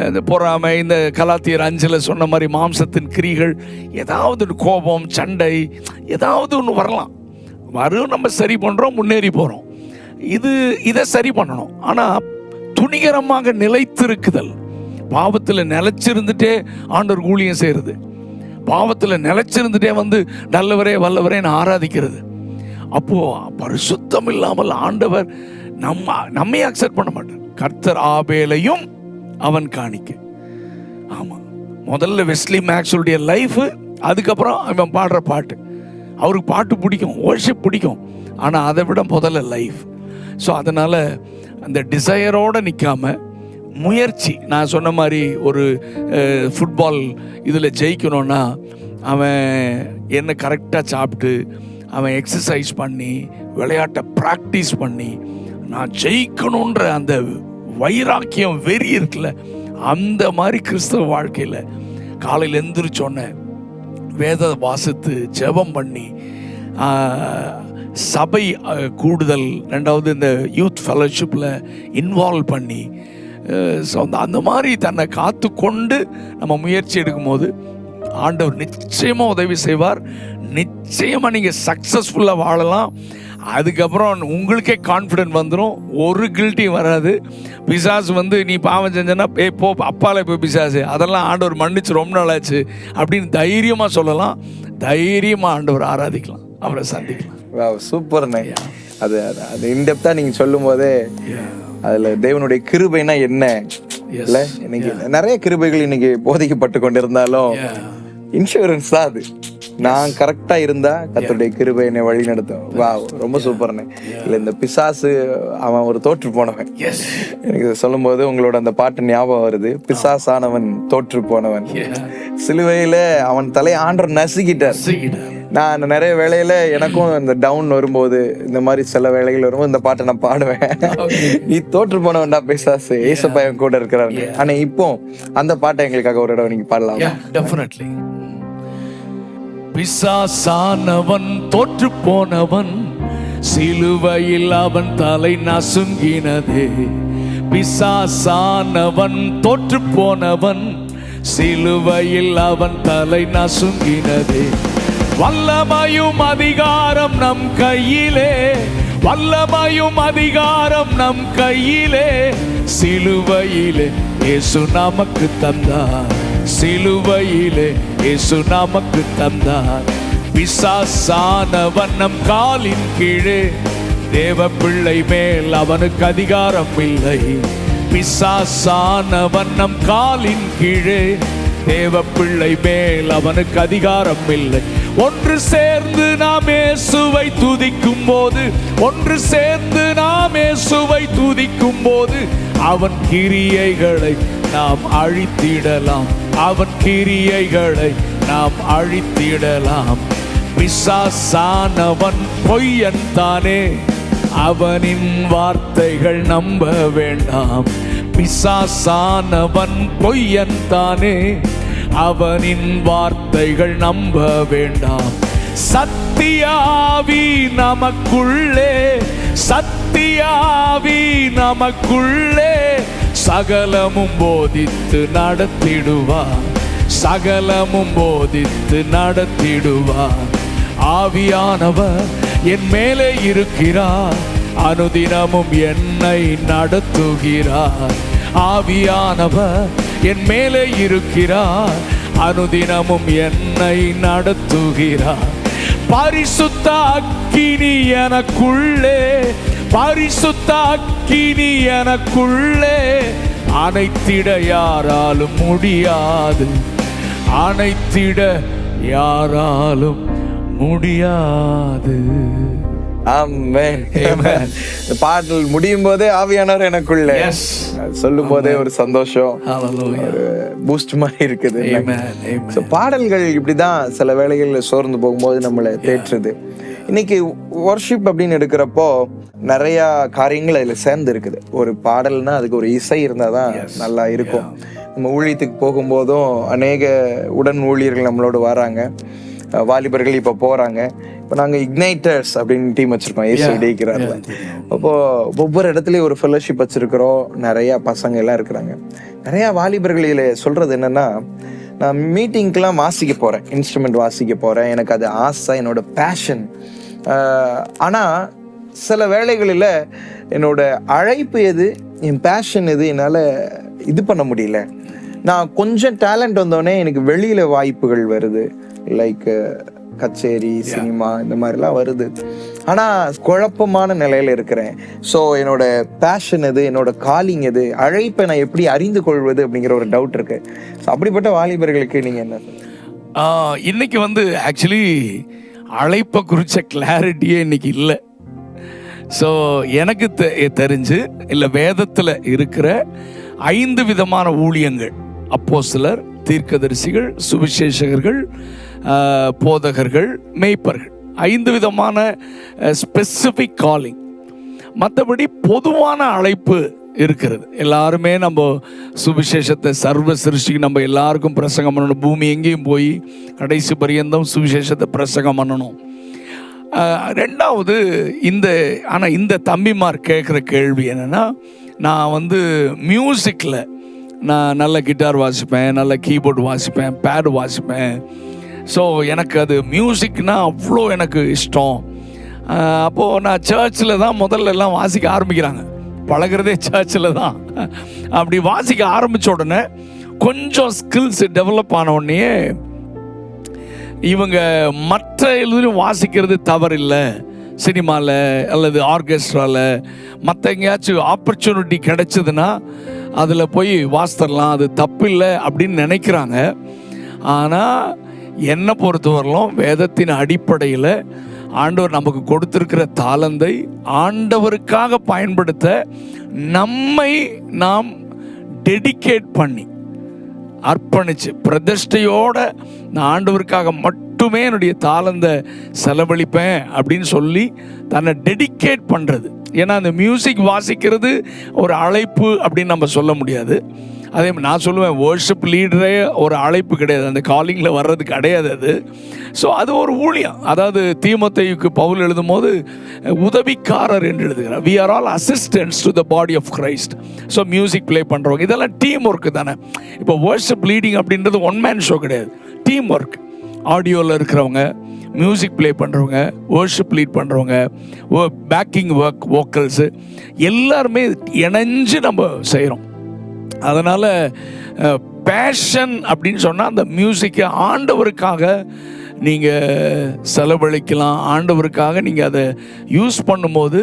இந்த பொறாமை, இந்த கலாத்தியர் 5 சொன்ன மாதிரி மாம்சத்தின் கிரிகள், ஏதாவது கோபம், சண்டை, ஏதாவது ஒன்று வரலாம். வரும், நம்ம சரி பண்ணுறோம், முன்னேறி போகிறோம். இதை சரி பண்ணணும். ஆனால் துணிகரமாக நிலைத்திருக்குதல், பாவத்தில் நிலைச்சிருந்துட்டே ஆண்டவர் ஊழியம் செய்கிறது, பாவத்தில் நிலைச்சிருந்துட்டே வந்து நல்லவரே வல்லவரேன்னு ஆராதிக்கிறது. அப்போ பரிசுத்தம் இல்லாமல் ஆண்டவர் நம்மை அக்செப்ட் பண்ண மாட்டார். கர்த்தர் ஆபேலையும் அவன் காணிக்க. ஆமா, முதல்ல வெஸ்லி மேக்ஸ்வெல்லுடைய லைஃப், அதுக்கப்புறம் அவன் பாடுற பாட்டு. அவருக்கு பாட்டு பிடிக்கும், வர்ஷிப் பிடிக்கும், ஆனால் அதை விட முதல்ல லைஃப். ஸோ அதனால அந்த டிசையரோடு நிற்காம முயற்சி. நான் சொன்ன மாதிரி ஒரு ஃபுட்பால் இதில் ஜெயிக்கணும்னா அவன் என்ன கரெக்டாக சாப்பிட்டு, அவன் எக்ஸசைஸ் பண்ணி, விளையாட்டை ப்ராக்டிஸ் பண்ணி, நான் ஜெயிக்கணுன்ற அந்த வைராக்கியம், வெறி இருக்குல்ல, அந்த மாதிரி கிறிஸ்தவ வாழ்க்கையில் காலையில் எந்திரிச்சோன்ன வேத வாசித்து ஜெபம் பண்ணி, சபை கூடுதல், 2வது இந்த யூத் ஃபெலோஷிப்பில் இன்வால்வ் பண்ணி, ஸோ அந்த மாதிரி தன்னை காத்து கொண்டு நம்ம முயற்சி எடுக்கும்போது ஆண்டவர் நிச்சயமாக உதவி செய்வார். நிச்சயமாக நீங்கள் சக்ஸஸ்ஃபுல்லாக வாழலாம். அதுக்கப்புறம் உங்களுக்கே கான்ஃபிடென்ட் வந்துடும், ஒரு கில்ட்டியும் வராது. பிசாசு வந்து நீ பாவம் செஞ்சனா போ அப்பால போய் பிசாசு, அதெல்லாம் ஆண்டவர் மன்னிச்சு ரொம்ப நாள் ஆச்சு அப்படின்னு தைரியமாக சொல்லலாம். தைரியமாக ஆண்டவர் ஆராதிக்கலாம், அவரை சந்திக்கலாம். சூப்பர்ண்ணே. அது அது இன்டெப்த்தாக நீங்கள் சொல்லும் போதே அதில் தேவனுடைய கிருபைனா என்ன இல்லை, இன்னைக்கு நிறைய கிருபைகள் இன்னைக்கு போதிக்கப்பட்டு கொண்டிருந்தாலும் இன்சூரன்ஸ் தான் அது. நான் கரெக்டா இருந்தா கர்த்தருடைய கிருபை என்னை வழி நடத்தும். வா, ரொம்ப சூப்பர்ண்ணே. இல்ல இந்த பிசாசு அவன் ஒரு தோற்று போனவன். எனக்கு சொல்லும் போது உங்களோட அந்த பாட்டு ஞாபகம் வருது. பிசாசானவன் தோற்று போனவன், சிலுவையில அவன் தலையை ஆண்டவர் நசுக்கிட்டார். நான் நிறைய வேளையில எனக்கும் இந்த டவுன் வரும்போது, இந்த மாதிரி சில வேளைகள் வரும்போது இந்த பாட்டை நான் பாடுவேன். நீ தோற்று போனவன்டா பிசாசு, ஏசப்பா என் கூட இருக்கிறாரு. ஆனா இப்போ அந்த பாட்டை எங்களுக்காக ஒரு இடம் நீங்க பாடலாம். டெஃபினெட்லி. பிசாசானவன் தோற்று போனவன், சிலுவையில் அவன் தலை நசுங்கினதே. பிசாசானவன் தோற்று போனவன், சிலுவையில் அவன் தலை நசுங்கினதே. வல்லமையும் அதிகாரம் நம் கையிலே, வல்லமையும் அதிகாரம் நம் கையிலே. சிலுவையிலே இயேசு நமக்கு தந்தார், சிலுவையிலே இயேசு நமக்கு தந்தார். பிசாசானவன் நம் காலின் கீழே, தேவ பிள்ளை மேல் அவனுக்கு அதிகாரம் இல்லை. பிசாசானவன் நம் காலின் கீழே, தேவ பிள்ளை மேல் அவனுக்கு அதிகாரம் இல்லை. ஒன்று சேர்ந்து நாம் இயேசுவை துதிக்கும் போது, ஒன்று சேர்ந்து நாம் இயேசுவை துதிக்கும் போது, அவன் கிரியைகளை நாம் அழித்திடலாம், அவன் கிரியைகளை நாம் அழித்திடலாம். பிசாசானவன் பொய்யன் தானே, அவனின் வார்த்தைகள் நம்ப வேண்டாம். பிசாசானவன் பொய்யன் தானே, அவனின் வார்த்தைகள் நம்ப வேண்டாம். சத்தியாவி நமக்குள்ளே, சத்தியாவி நமக்குள்ளே, சகலமும் போதித்து நடத்திடுவார், சகலமும் போதித்து நடத்திடுவார். ஆவியானவர் என் மேலே இருக்கிறார், அனுதினமும் என்னை நடத்துகிறார். ஆவியானவர் என் மேலே இருக்கிறார், அனுதினமும் என்னை நடத்துகிறார். பரிசுத்த அக்கினி எனக்குள்ளே, பரிசுத்த அக்கினி எனக்குள்ளே, அணைத்திட யாராலும் முடியாது, அணைத்திட யாராலும் முடியாது. ஆமென். இந்த பாடல் முடியும் போதே ஆவியானவர் எனக்குள்ள சொல்லும் போதே ஒரு சந்தோஷம், ஒரு பூஸ்ட் மாதிரி இருக்குது. பாடல்கள் இப்படிதான் சில வேளைகளில் சோர்ந்து போகும்போது நம்மளை தேற்றுது. இன்னைக்கு வர்ஷிப் அப்படின்னு எடுக்கிறப்போ நிறைய காரியங்கள் அதுல சேர்ந்து இருக்குது. ஒரு பாடல்னா அதுக்கு ஒரு இசை இருந்தாதான் நல்லா இருக்கும். நம்ம ஊழியத்துக்கு போகும்போதும் அநேக உடன் ஊழியர்கள் நம்மளோட வராங்க, வாலிபர்கள் இப்போ போறாங்க. இப்போ நாங்கள் இக்னைட்டர்ஸ் அப்படின்னு டீம் வச்சிருக்கோம், ஏசு இடைக்கிறார்கள். அப்போ ஒவ்வொரு இடத்துலயும் ஒரு ஃபெலோஷிப் வச்சிருக்கிறோம். நிறைய பசங்க எல்லாம் இருக்கிறாங்க. நிறைய வாலிபர்களில் சொல்றது என்னன்னா, நான் மீட்டிங்க்கெல்லாம் வாசிக்க போறேன், இன்ஸ்ட்ருமெண்ட் வாசிக்க போறேன், எனக்கு அது ஆசை, என்னோட பேஷன். ஆனா சில வேளைகளில் என்னோட அழைப்பு எது, என் பேஷன் எது, என்னால் இது பண்ண முடியல. நான் கொஞ்சம் டேலண்ட் வந்தோடனே எனக்கு வெளியில வாய்ப்புகள் வருது, லைக் கச்சேரி, சினிமா, இந்த மாதிரிலாம் வருது. ஆனால் குழப்பமான நிலையில இருக்கிறேன். ஸோ என்னோட பேஷன் எது, என்னோட காலிங் எது, அழைப்பை நான் எப்படி அறிந்து கொள்வது அப்படிங்கிற ஒரு டவுட் இருக்கு. ஸோ அப்படிப்பட்ட வாலிபர்களுக்கு நீங்கள் என்ன? இன்னைக்கு ஆக்சுவலி அழைப்பை குறித்த கிளாரிட்டியே இன்னைக்கு இல்லை. ஸோ எனக்கு தெரிஞ்சு இல்லை, வேதத்தில் இருக்கிற 5 விதமான ஊழியங்கள், அப்போஸ்தலர், தீர்க்கதரிசிகள், சுவிசேஷகர்கள், போதகர்கள், மேய்ப்பர்கள், 5 விதமான ஸ்பெசிஃபிக் காலிங். மற்றபடி பொதுவான அழைப்பு இருக்கிறது. எல்லாருமே நம்ம சுவிசேஷத்தை சர்வ சிருஷ்டிக்கு நம்ம எல்லாருக்கும் பிரசங்கம் பண்ணணும், பூமி எங்கேயும் போய் கடைசி பரியந்தம் சுவிசேஷத்தை பிரசங்கம் பண்ணணும். ரெண்டாவது ஆனால் இந்த தம்பிமார் கேட்குற கேள்வி என்னென்னா, நான் மியூசிக்கில் நான் நல்ல கிட்டார் வாசிப்பேன், நல்ல கீபோர்டு வாசிப்பேன், பேடு வாசிப்பேன். ஸோ எனக்கு அது மியூசிக்னால் அவ்வளோ எனக்கு இஷ்டம். அப்போது நான் சர்ச்சில் தான் முதல்ல எல்லாம் வாசிக்க ஆரம்பிக்கிறாங்க, பழகிறதே சர்ச்சில் தான். அப்படி வாசிக்க ஆரம்பித்த உடனே கொஞ்சம் ஸ்கில்ஸ் டெவலப் ஆன உடனே இவங்க மற்ற எழுதும் வாசிக்கிறது தவறில்லை, சினிமாவில் அல்லது ஆர்கெஸ்ட்ராவில் மற்ற எங்கேயாச்சும் ஆப்பர்ச்சுனிட்டி கிடைச்சதுன்னா அதில் போய் வாசித்தரலாம், அது தப்பில்லை அப்படின்னு நினைக்கிறாங்க. ஆனால் என்னை பொறுத்தவரையிலும் வேதத்தின் அடிப்படையில் ஆண்டவர் நமக்கு கொடுத்திருக்கிற தாளந்தை ஆண்டவருக்காக பயன்படுத்த நம்மை நாம் டெடிகேட் பண்ணி அர்ப்பணிச்சு பிரதிஷ்டையோட நான் ஆண்டவருக்காக மட்டுமே என்னுடைய தாளந்தை செலவழிப்பேன் அப்படின்னு சொல்லி தன்னை டெடிகேட் பண்ணுறது. ஏன்னா அந்த மியூசிக் வாசிக்கிறது ஒரு அழைப்பு அப்படின்னு நம்ம சொல்ல முடியாது. அதே மாதிரி நான் சொல்லுவேன், வர்ஷிப் லீடரே ஒரு அழைப்பு கிடையாது, அந்த காலிங்கில் வர்றது கிடையாது அது. ஸோ அது ஒரு ஊழியம். அதாவது தீமோத்தேயுக்கு பவுல் எழுதும் போது உதவிக்காரர் என்று எழுதுகிறார். We are all assistants to the body of Christ. So music play பண்ணுறவங்க இதெல்லாம் டீம் ஒர்க்கு தானே. இப்போ வர்ஷிப் லீடிங் அப்படின்றது ஒன் மேன் ஷோ கிடையாது, டீம் ஒர்க். ஆடியோவில் இருக்கிறவங்க, மியூசிக் ப்ளே பண்ணுறவங்க, வர்ஷிப் லீட் பண்ணுறவங்க, பேக்கிங் ஒர்க், வோக்கல்ஸு எல்லாருமே இணைஞ்சு நம்ம செய்கிறோம். அதனால் பேஷன் அப்படின்னு சொன்னால் அந்த மியூசிக்கை ஆண்டவருக்காக நீங்கள் செலவழிக்கலாம். ஆண்டவருக்காக நீங்கள் அதை யூஸ் பண்ணும்போது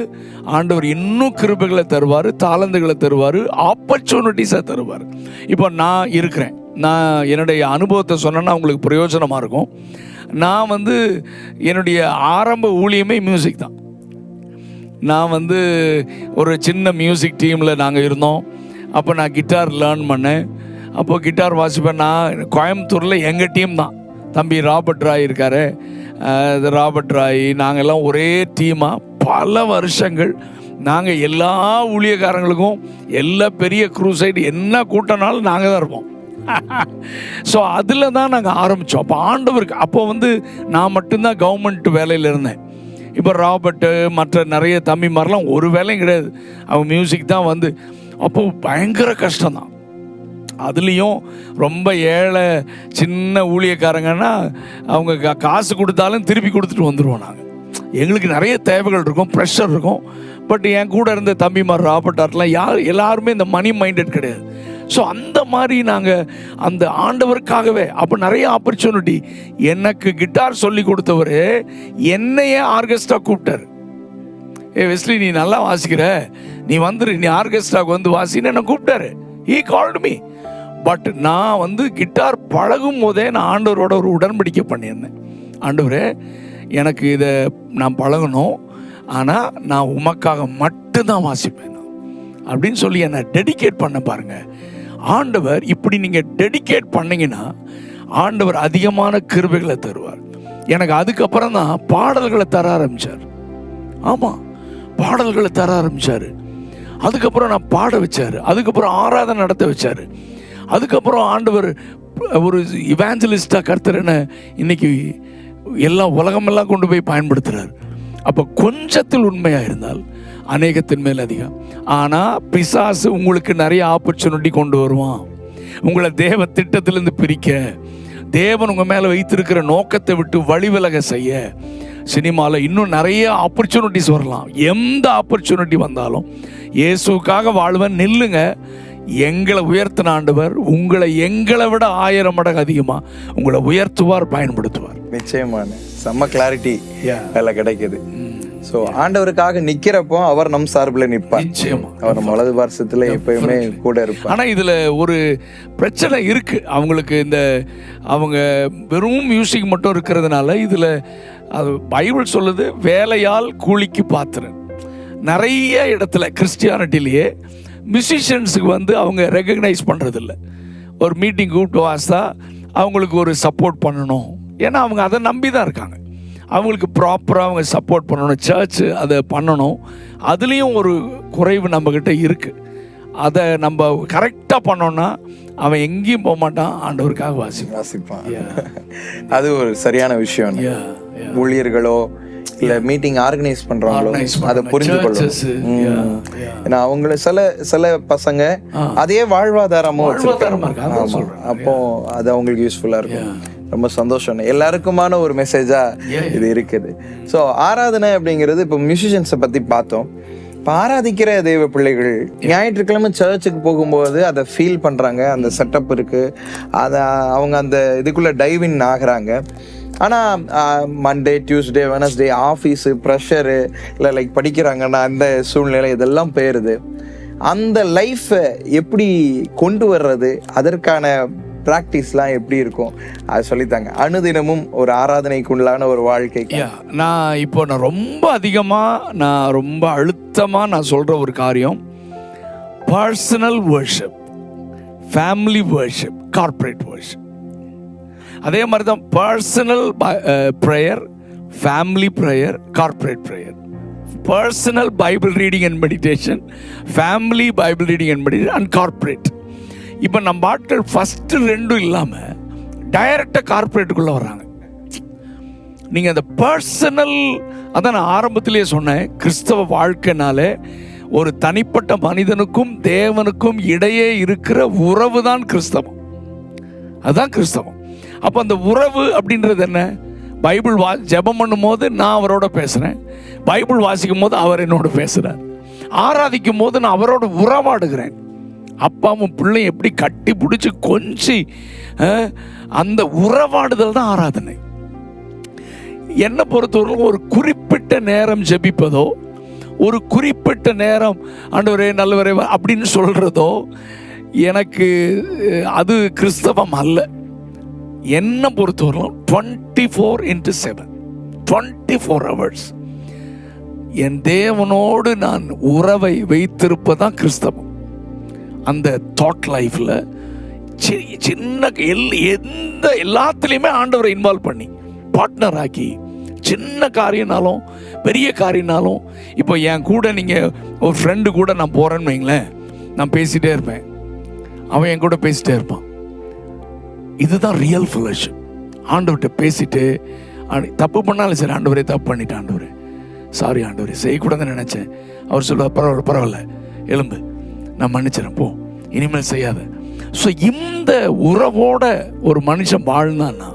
ஆண்டவர் இன்னும் கிருபைகளை தருவார், தாளந்துகளை தருவார், ஆப்பர்ச்சுனிட்டிஸை தருவார். இப்போ நான் இருக்கிறேன், நான் என்னுடைய அனுபவத்தை சொன்னேன்னா உங்களுக்கு பிரயோஜனமாக இருக்கும். நான் என்னுடைய ஆரம்ப ஊழியமே மியூசிக் தான். நான் ஒரு சின்ன மியூசிக் டீமில் நாங்கள் இருந்தோம். அப்போ நான் கிட்டார் லேர்ன் பண்ணேன். அப்போது கிட்டார் வாசிப்பேன். நான் கோயம்புத்தூரில் எங்கள் டீம் தான், தம்பி ராபர்ட் ராய் இருக்கார், ராபர்ட் ராய், நாங்கள் எல்லாம் ஒரே டீமாக பல வருஷங்கள் நாங்கள் எல்லா ஊழியக்காரங்களுக்கும் எல்லா பெரிய க்ரூசைடு என்ன கூட்டனாலும் நாங்கள் தான் இருப்போம். ஸோ அதில் தான் நாங்கள் ஆரம்பித்தோம். அப்போ ஆண்டவருக்கு அப்போ நான் மட்டும்தான் கவர்மெண்ட் வேலையில் இருந்தேன். இப்போ ராபர்ட்டு மற்ற நிறைய தம்பி மாதிரிலாம் ஒரு வேலையும் கிடையாது, அவங்க மியூசிக் தான் அப்போ பயங்கர கஷ்டம்தான். அதுலேயும் ரொம்ப ஏழை சின்ன ஊழியக்காரங்கன்னா அவங்க காசு கொடுத்தாலும் திருப்பி கொடுத்துட்டு வந்துடுவோம். நாங்கள் எங்களுக்கு நிறைய தேவைகள் இருக்கும், ப்ரெஷர் இருக்கும். பட் என் கூட இருந்த தம்பிமார் ராபர்ட்டார்ட்லாம் எல்லாருமே இந்த மணி மைண்டட் கிடையாது. ஸோ அந்த மாதிரி நாங்கள் அந்த ஆண்டவருக்காகவே அப்போ நிறைய ஆப்பர்ச்சுனிட்டி. எனக்கு கிட்டார் சொல்லி கொடுத்தவர் என்னையே ஆர்கெஸ்ட்ரா கூப்பிட்டார். வெஸ்லி நீ நல்லா வாசிக்கிற, நீ நீ ஆர்கெஸ்ட்ராவுக்கு வாசின்னு என்ன கூப்பிட்டாரு. He called me. பட் நான் கிட்டார் பழகும் போதே நான் ஆண்டவரோட ஒரு உடன்படிக்கை பண்ணியிருந்தேன். ஆண்டவரே, எனக்கு இதை நான் பழகணும், ஆனால் நான் உமக்காக மட்டும்தான் வாசிப்பேன் அப்படின்னு சொல்லி என்னை டெடிகேட் பண்ண பாருங்க. ஆண்டவர் இப்படி நீங்கள் டெடிகேட் பண்ணிங்கன்னா ஆண்டவர் அதிகமான கிருபைகளை தருவார். எனக்கு அதுக்கப்புறம் தான் பாடல்களை தர ஆரம்பித்தார். ஆமாம், பாடல்களை தர ஆரம்பித்தார். அதுக்கப்புறம் நான் பாட வச்சார். அதுக்கப்புறம் ஆராதனை நடத்த வச்சார். அதுக்கப்புறம் ஆண்டவர் ஒரு இவாஞ்சலிஸ்டாக கர்த்தரனை இன்னைக்கு எல்லா உலகமெல்லாம் கொண்டு போய் பயன்படுத்துகிறார். அப்போ கொஞ்சத்தில் உண்மையாக இருந்தால் அநேகத்தின் மேல் அதிகம். ஆனால் பிசாசு உங்களுக்கு நிறைய ஆப்பர்ச்சுனிட்டி கொண்டு வருவான், உங்களை தேவ திட்டத்திலிருந்து பிரிக்க, தேவன் உங்கள் மேலே வைத்திருக்கிற நோக்கத்தை விட்டு வழிவிலக செய்ய. சினிமாவில் இன்னும் நிறைய ஆப்பர்ச்சுனிட்டிஸ் வரலாம். எந்த ஆப்பர்ச்சுனிட்டி வந்தாலும் இயேசுக்காக வாழ்வன் நில்லுங்க. எங்களை உயர்த்தின ஆண்டவர் உங்களை எங்களை விட 1000 மடங்கு அதிகமாக உங்களை உயர்த்துவார், பயன்படுத்துவார். நிச்சயமான செம்ம கிளாரிட்டி அதில் கிடைக்குது. ஸோ ஆண்டவருக்காக நிற்கிறப்போ அவர் நம் சார்பில் நிற்பார். நிச்சயமா அவர் நம்ம வலது பார்சத்தில் எப்பயுமே கூட இருப்பார். ஆனால் இதில் ஒரு பிரச்சனை இருக்குது அவங்களுக்கு. அவங்க வெறும் மியூசிக் மட்டும் இருக்கிறதுனால இதில் அது பைபிள் சொல்லுது, வேலையால் கூலிக்கு பாத்திரன். நிறைய இடத்துல கிறிஸ்டியானிட்டிலேயே மியூசிஷியன்ஸுக்கு அவங்க ரெகக்னைஸ் பண்ணுறதில்ல. ஒரு மீட்டிங் கூப்பிட்டு வாசா அவங்களுக்கு ஒரு சப்போர்ட் பண்ணணும், ஏன்னா அவங்க அதை நம்பி தான் இருக்காங்க. அவங்களுக்கு ப்ராப்பராக அவங்க சப்போர்ட் பண்ணணும், சர்ச்சு அதை பண்ணணும். அதுலேயும் ஒரு குறைவு நம்மக்கிட்ட இருக்குது. அதை நம்ம கரெக்டாக பண்ணோன்னா அவன் எங்கேயும் போக மாட்டான், ஆண்டவருக்காக வாசிப்பான். அது ஒரு சரியான விஷயம். ஊழியர்களோ இல்லை மீட்டிங் ஆர்கனைஸ் பண்றவங்களோ அதை புரிஞ்சுக்கொள்ளும். ஏன்னா அவங்கள சில பசங்க அதே வாழ்வாதாரமும் வச்சிருக்காங்க. அப்போ அது அவங்களுக்கு யூஸ்ஃபுல்லா இருக்கும். ரொம்ப சந்தோஷம். எல்லாருக்குமான ஒரு மெசேஜா இது இருக்குது. ஸோ ஆராதனை அப்படிங்கிறது இப்போ மியூசிஷியன்ஸை பத்தி பார்த்தோம். இப்போ ஆராதிக்கிற தெய்வ பிள்ளைகள் ஞாயிற்றுக்கிழமை சர்ச்சுக்கு போகும்போது அதை ஃபீல் பண்றாங்க, அந்த செட்டப் இருக்கு, அதை அவங்க அந்த இதுக்குள்ள டைவ் இன் ஆகுறாங்க. ஆனால் Monday, Tuesday, Wednesday office pressure இல்லை லைக் படிக்கிறாங்கன்னா அந்த சூழ்நிலை இதெல்லாம் போயிடுது. அந்த லைஃப்பை எப்படி கொண்டு வர்றது, அதற்கான ப்ராக்டிஸ்லாம் எப்படி இருக்கும் அது சொல்லித்தாங்க. அனுதினமும் ஒரு ஆராதனைக்குள்ளான ஒரு வாழ்க்கை. நான் ரொம்ப அதிகமாக ரொம்ப அழுத்தமாக நான் சொல்கிற ஒரு காரியம் personal worship, family worship, corporate worship. அதே மாதிரி தான் personal prayer, family prayer, corporate prayer. Personal Bible reading and meditation, family Bible reading and meditation and corporate. இப்போ நம்ம ஆட்கள் ஃபஸ்ட்டு ரெண்டும் இல்லாமல் டைரக்டாக கார்ப்பரேட்டுக்குள்ளே வர்றாங்க. நீங்கள் அந்த பர்சனல், அதான் நான் ஆரம்பத்திலேயே சொன்னேன், கிறிஸ்தவ வாழ்க்கைனாலே ஒரு தனிப்பட்ட மனிதனுக்கும் தேவனுக்கும் இடையே இருக்கிற உறவு தான் கிறிஸ்தவம். அதுதான் கிறிஸ்தவம். அப்போ அந்த உறவு அப்படின்றது என்ன? பைபிள் ஜெபம் பண்ணும் போது நான் அவரோட பேசுகிறேன், பைபிள் வாசிக்கும் போது அவர் என்னோட பேசுகிறார், ஆராதிக்கும் போது நான் அவரோட உறவாடுகிறேன். அப்பாவும் பிள்ளையும் எப்படி கட்டி பிடிச்சி கொஞ்சி அந்த உறவாடுதல் தான் ஆராதனை. என்னை பொறுத்தவரைக்கும் ஒரு குறிப்பிட்ட நேரம் ஜெபிப்பதோ, ஒரு குறிப்பிட்ட நேரம் ஆண்டவரே நல்லவரே அப்படின்னு சொல்றதோ எனக்கு அது கிறிஸ்தவம் அல்ல. என்னை பொறுத்தவரைக்கும் 24/7 24 hours என் தேவனோடு நான் உறவை வைத்திருப்பதான் கிறிஸ்தவம். அந்த தாட் லைஃப்ல சின்ன எந்த எல்லாத்துலேயுமே ஆண்டவரை இன்வால்வ் பண்ணி பார்ட்னர் ஆக்கி, சின்ன காரியனாலும் பெரிய காரியனாலும், இப்போ என் கூட நீங்கள் ஒரு ஃப்ரெண்டு கூட நான் போகிறேன்னு வைங்களேன், நான் பேசிகிட்டே இருப்பேன், அவன் என் கூட பேசிகிட்டே இருப்பான். இதுதான் ரியல் ஃபெலோஷிப். ஆண்டவர்கிட்ட பேசிட்டு தப்பு பண்ணாலும் சரி, ஆண்டவரே தப்பு பண்ணிட்டேன், ஆண்டவரே சாரி, ஆண்டவரே செய்யக்கூடாதுன்னு நினச்சேன். அவர் சொல்லுவார், பரவாயில்ல பரவாயில்ல, எலும்பு, நான் மன்னிச்சிடறேன், போ, இனிமேல் செய்யாத. ஸோ இந்த உறவோட ஒரு மனுஷன் வாழ்ந்தான்னா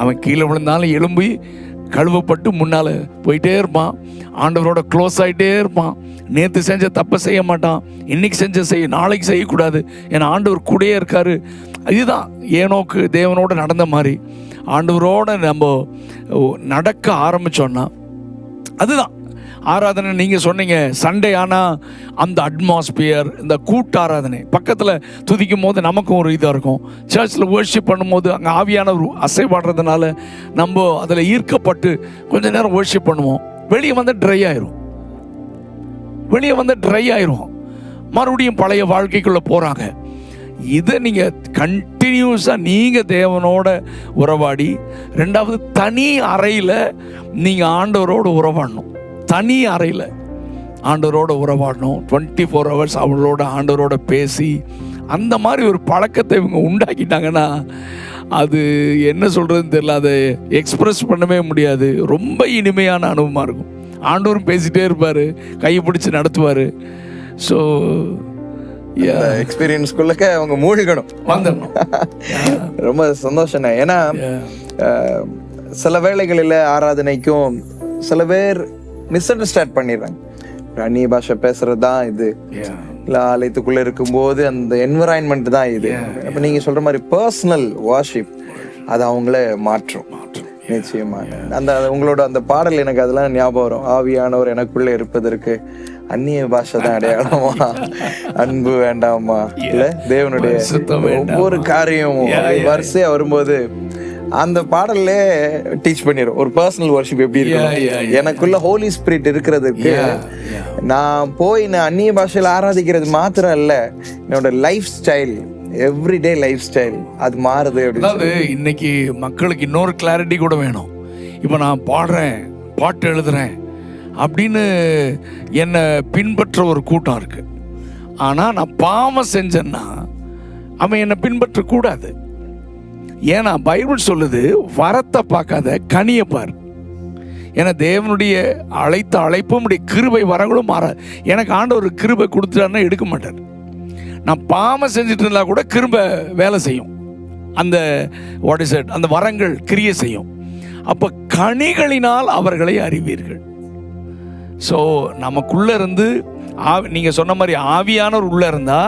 அவன் கீழே விழுந்தாலும் எழும்பி கழுவப்பட்டு முன்னால் போயிட்டே இருப்பான், ஆண்டவரோட க்ளோஸ் ஆகிட்டே இருப்பான். நேற்று செஞ்ச தப்பை செய்ய மாட்டான், இன்னைக்கு செஞ்ச நாளைக்கு செய்யக்கூடாது, ஏன்னா ஆண்டவர் கூடயே இருக்காரு. இதுதான் ஏனோக்கு தேவனோட நடந்த மாதிரி ஆண்டவரோட நம்ம நடக்க ஆரம்பித்தோன்னா அதுதான் ஆராதனை. நீங்கள் சொன்னீங்க சண்டே ஆனால் அந்த அட்மாஸ்பியர், இந்த கூட்ட ஆராதனை பக்கத்தில் துதிக்கும் போது நமக்கும் ஒரு இதாக இருக்கும். சர்ச்சில் வர்ஷிப் பண்ணும்போது அங்கே ஆவியானவர் அசைவாடுறதுனால நம்ம அதில் ஈர்க்கப்பட்டு கொஞ்ச நேரம் வர்ஷிப் பண்ணுவோம். வெளியே வந்து ட்ரை ஆயிரும், மறுபடியும் பழைய வாழ்க்கைக்குள்ளே போகிறாங்க. இதை நீங்கள் கண்டினியூஸாக நீங்கள் தேவனோட உறவாடி, ரெண்டாவது தனி அறையில் நீங்கள் ஆண்டவரோடு உறவாடணும். தனி அறையில் ஆண்டவரோட உறவாடணும். 24 hours அவங்களோட ஆண்டவரோட பேசி அந்த மாதிரி ஒரு பழக்கத்தை இவங்க உண்டாக்கிட்டாங்கன்னா அது என்ன சொல்கிறதுன்னு தெரியல, அதை எக்ஸ்பிரஸ் பண்ணவே முடியாது. ரொம்ப இனிமையான அனுபவமாக இருக்கும். ஆண்டவரும் பேசிகிட்டே இருப்பார், கையை பிடிச்சி நடத்துவார். ஸோ எக்ஸ்பீரியன்ஸ்குள்ள அவங்க மூழ்கணும், வந்துடணும். ரொம்ப சந்தோஷம். ஏன்னா சில வேளைகளில் ஆராதனைக்கும் சில பேர் மிஸ் அண்டர்ஸ்டாண்ட் பண்ணிடுறாங்க. அந்நிய பாஷை பேசுறது தான் இது, இல்லை ஆலயத்துக்குள்ள இருக்கும்போது அந்த என்விரான்மெண்ட் தான் இது. அப்ப நீங்க சொல்ற மாதிரி பர்சனல் வார்ஷிப் அது அவங்கள மாற்றும். நிச்சயமா அந்த உங்களோட அந்த பாடல் எனக்கு அதெல்லாம் ஞாபகம் வரும். ஆவியானவர் எனக்குள்ள இருப்பதற்கு அந்நிய பாஷை தான் அடையாளமா, அன்பு வேண்டாமா, இல்ல தேவனுடைய ஒவ்வொரு காரியமும் வரிசையா வரும்போது அந்த பாடல்ல டீச் பண்ணிடும் ஒரு பர்சனல் வர்ஷிப் எப்படி இருக்கு. எனக்குள்ள ஹோலி ஸ்பிரிட் இருக்கிறதுக்கு நான் போய் நான் அந்நிய பாஷையில ஆராதிக்கிறது மாத்திரம் இல்ல, என்னோட life style, everyday life style அது மாறுது. அதாவது இன்னைக்கு மக்களுக்கு இன்னொரு கிளாரிட்டி கூட வேணும். இப்போ நான் பாடுறேன், பாட்டு எழுதுறேன் அப்படின்னு என்னை பின்பற்ற ஒரு கூட்டம் இருக்கு. ஆனால் நான் பாவம் செஞ்சேன்னா அவன் என்னை பின்பற்றக்கூடாது. ஏன்னா பைபிள் சொல்லுது, வரத்தை பார்க்காத கனியை பார். ஏன்னா தேவனுடைய அழைத்த அழைப்பும் கிருபை வரங்களும் மாறாது. எனக்கு ஆண்டவர் கிருபை கொடுத்துட்டாருன்னா எடுக்க மாட்டார். நான் பாவம் செஞ்சுட்டு இருந்தா கூட கிருபை வேலை செய்யும். அந்த வாட் இஸ் இட், அந்த வரங்கள் கிரியை செய்யும். அப்போ கனிகளினால் அவர்களை அறிவீர்கள். ஸோ நமக்குள்ள இருந்து நீங்கள் சொன்ன மாதிரி ஆவியானவர் உள்ள இருந்தா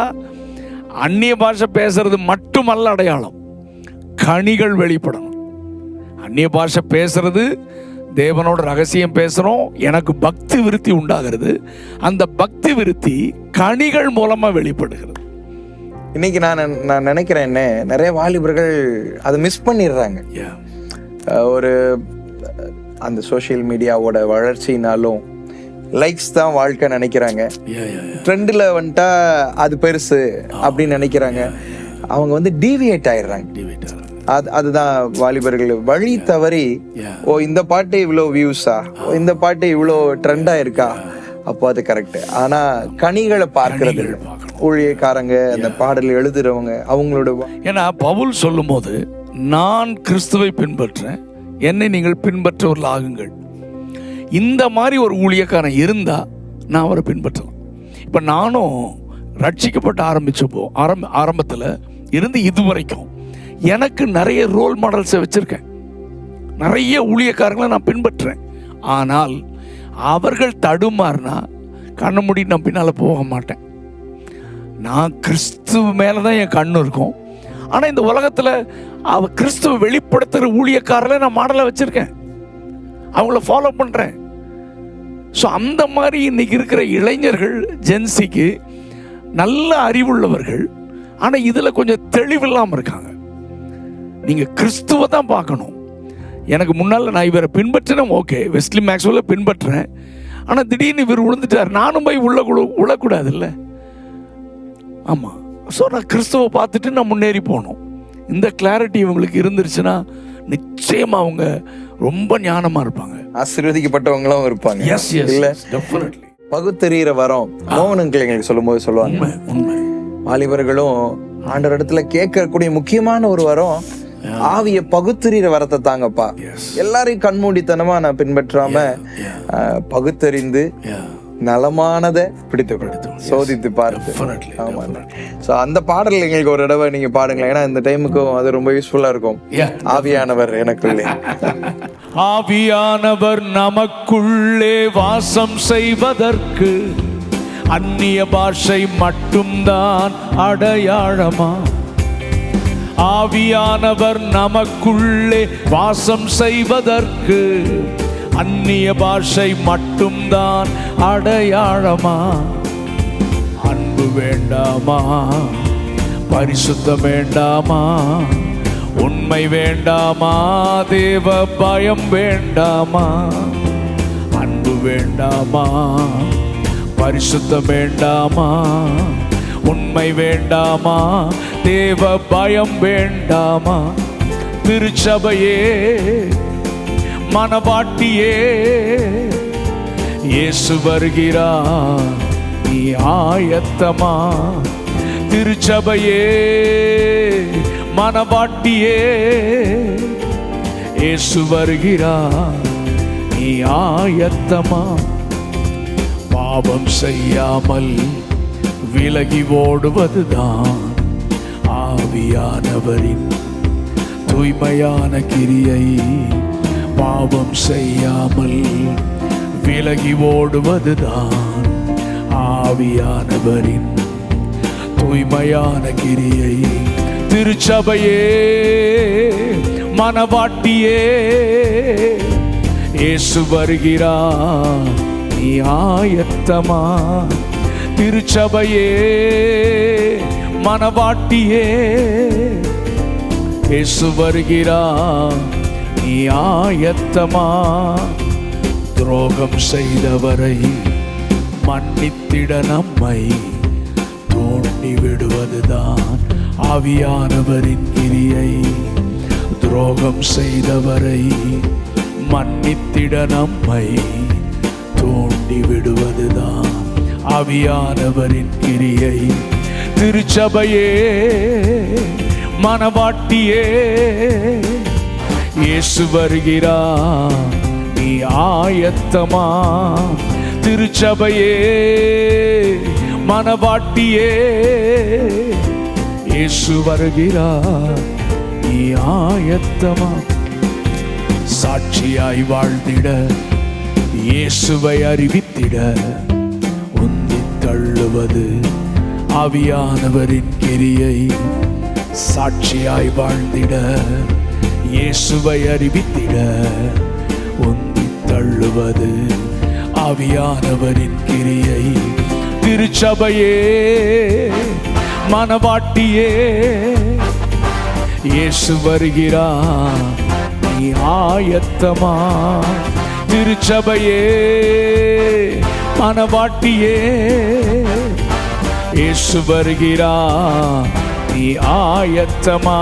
அந்நிய பாஷை பேசுறது மட்டுமல்ல அடையாளம், கனிகள் வெளிப்படணும். அந்நிய பாஷை பேசுறது தேவனோட ரகசியம் பேசுகிறோம், எனக்கு பக்தி விருத்தி உண்டாகிறது. அந்த பக்தி விருத்தி கனிகள் மூலமாக வெளிப்படுகிறது. இன்னைக்கு நான் நினைக்கிறேன் என்ன, நிறைய வாலிபர்கள் அதை மிஸ் பண்ணிடுறாங்க. ஒரு அந்த சோஷியல் மீடியாவோட வளர்ச்சினாலும் லைக்ஸ் தான் வாழ்க்கை நினைக்கிறாங்க. ட்ரெண்டில் வந்துட்டா அது பெருசு அப்படின்னு நினைக்கிறாங்க. அவங்க வந்து டீவியேட் ஆயிடுறாங்க. அதுதான் வாலிபர்கள் வழி தவறி, ஓ இந்த பாட்டு இவ்வளோ வியூஸா, இந்த பாட்டு இவ்வளோ ட்ரெண்டா இருக்கா, அப்போ அது கரெக்ட். ஆனா கனிகளை பார்க்கறது இல்லை. ஊழியக்காரங்க, அந்த பாடல் எழுதுறவங்க அவங்களோட, ஏன்னா பவுல் சொல்லும் போது நான் கிறிஸ்துவை பின்பற்றேன், என்னை நீங்கள் பின்பற்றவர்கள் ஆகுங்கள். இந்த மாதிரி ஒரு ஊழியக்காரன் இருந்தா நான் அவரை பின்பற்றலாம். இப்ப நானும் ரட்சிக்கப்பட்ட ஆரம்பிச்சப்போ ஆரம்பத்தில் இருந்து இதுவரைக்கும் எனக்கு நிறைய ரோல் மாடல்ஸை வச்சிருக்கேன், நிறைய ஊழியக்காரங்களை நான் பின்பற்றேன். ஆனால் அவர்கள் தடுமாறினா கண்ணை மூடி நான் பின்னால் போக மாட்டேன். நான் கிறிஸ்துவ மேலே தான் என் கண்ணு இருக்கும். ஆனால் இந்த உலகத்தில் கிறிஸ்துவ வெளிப்படுத்துகிற ஊழியக்காரரை நான் மாடலை வச்சுருக்கேன். அவங்கள ஃபாலோ பண்ணுறேன். ஸோ அந்த மாதிரி இன்னைக்கு இருக்கிற இளைஞர்கள், ஜென்சிக்கு நல்ல அறிவுள்ளவர்கள், ஆனால் இதில் கொஞ்சம் தெளிவில்லாமல் இருக்காங்க. நீங்கள் கிறிஸ்துவை தான் பார்க்கணும். எனக்கு முன்னால் நான் இவரை பின்பற்றினேன், ஓகே, வெஸ்லி மேக்ஸ்வெல்லை பின்பற்றுறேன். ஆனால் திடீர்னு இவர் விழுந்துட்டார், நானும் போய் விழக்கூடாது இல்லை. ஆமாம். ஸோ நான் கிறிஸ்துவை பார்த்துட்டு நான் முன்னேறி போகணும். இந்த கிளாரிட்டி இவங்களுக்கு இருந்துருச்சுன்னா நிச்சயமாக அவங்க ரொம்ப ஞானமாக இருப்பாங்க, ஆசீர்வதிக்கப்பட்டவங்களும் இருப்பாங்க. எஸ் எஸ் இல்ல, டெஃபினெட்லி. பகுத்தறிகிற வரம் மோகன் கிளைங்களுக்கு சொல்லும்போது சொல்லுவாங்க, உண்மை. வாலிபர்களும் ஆண்டவர் இடத்துல கேட்கக்கூடிய முக்கியமான ஒரு வரம், ஆவிய பகுத்தறிகிற வரத்தை தாங்கப்பா. எல்லாரையும் கண்மூடித்தனமா நான் பின்பற்றாம பகுத்தறிந்து நலமானதை பிடித்து சோதித்து பார்த்து. ஆமா. சோ அந்த பாடல் எங்களுக்கு ஒரு தடவை நீங்க பாடுங்களேன், ஏன்னா இந்த டைமுக்கும் அது ரொம்ப யூஸ்ஃபுல்லா இருக்கும். ஆவியானவர் எனக்குள்ளே. ஆவியானவர் நமக்குள்ளே வாசம் செய்வதற்கு அந்நிய பாஷை மட்டும்தான் அடையாளமா? ஆவியானவர் நமக்குள்ளே வாசம் செய்வதற்கு அந்நிய பாஷை மட்டும்தான் அடையாளமா? அன்பு வேண்டாமா? பரிசுத்தம் வேண்டாமா? உண்மை வேண்டாமா? தேவ பயம் வேண்டாமா? அன்பு வேண்டாமா? பரிசுத்தம் வேண்டாமா? உண்மை வேண்டாமா? தேவ பயம் வேண்டாமா? திருச்சபையே, மனவாட்டியே, இயேசு வருகிறார், நீ ஆயத்தமா? திருச்சபையே, மனவாட்டியே, இயேசு வருகிறார், நீ ஆயத்தமா? பாவம் செய்யாமல் விலகி ஓடுவதுதான் ஆவியானவரின் தூய்மையான கிரியை. பாவம் செய்யாமல் விலகி ஓடுவதுதான் ஆவியானவரின் தூய்மையான கிரியை. திருச்சபையே, மனவாட்டியே, இயேசு வருகிறார், நீ ஆயத்தமா? திருச்சபையே, மனவாட்டியே, இயேசு வருகிறார், நீ ஆயத்தமா? துரோகம் செய்தவரை மன்னித்திட நம்மை தூண்டி விடுவதுதான் ஆவியானவரின் கிரியை. துரோகம் செய்தவரை மன்னித்திட நம்மை தூண்டி விடுவதுதான் ஆவியானவரின் கிரியை. திருச்சபையே, மனவாட்டியே, இயேசு வருகிறார், நீ ஆயத்தமா? திருச்சபையே, மனவாட்டியே, இயேசு வருகிறார், நீ ஆயத்தமா? சாட்சியாய் வாழ்ந்திட, இயேசுவை அறிவித்திட உந்தி தள்ளுவது ஆவியானவரின் கிரியை. சாட்சியாய் வாழ்ந்திட, இயேசுவை அறிவித்திட உந்தி தள்ளுவது ஆவியானவரின் கிரியை. திருச்சபையே, மனவாட்டியே, இயேசு வருகிறார், நீ ஆயத்தமா? திருச்சபையே, மனவாட்டியே, இயேசு வருகிறார், நீ ஆயத்தமா?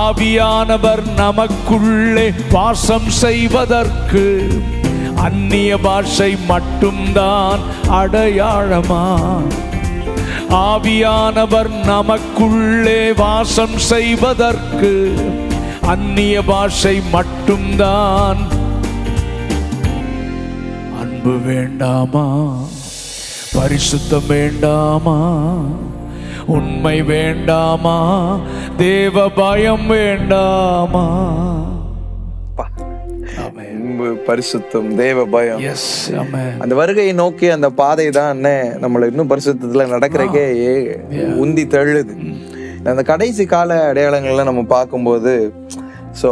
ஆவியானவர் நமக்குள்ளே வாசம் செய்வதற்கு அந்நிய பாஷை மட்டும்தான் அடையாளமா? ஆவியானவர் நமக்குள்ளே வாசம் செய்வதற்கு அந்நிய பாஷை மட்டும்தான். அன்பு வேண்டாமா? பரிசுத்தம் வேண்டாமா? உண்மை வேண்டாமா? தேவ பயம் வேண்டாமா? பரிசுத்தம், தேவ பயம், அந்த வருகையை நோக்கி அந்த பாதை தான் நம்மள இன்னும் பரிசுத்தத்துல நடக்கிறக்கே உந்தி தள்ளுது. அந்த கடைசி கால அடையாளங்கள்லாம் நம்ம பார்க்கும்போது ஸோ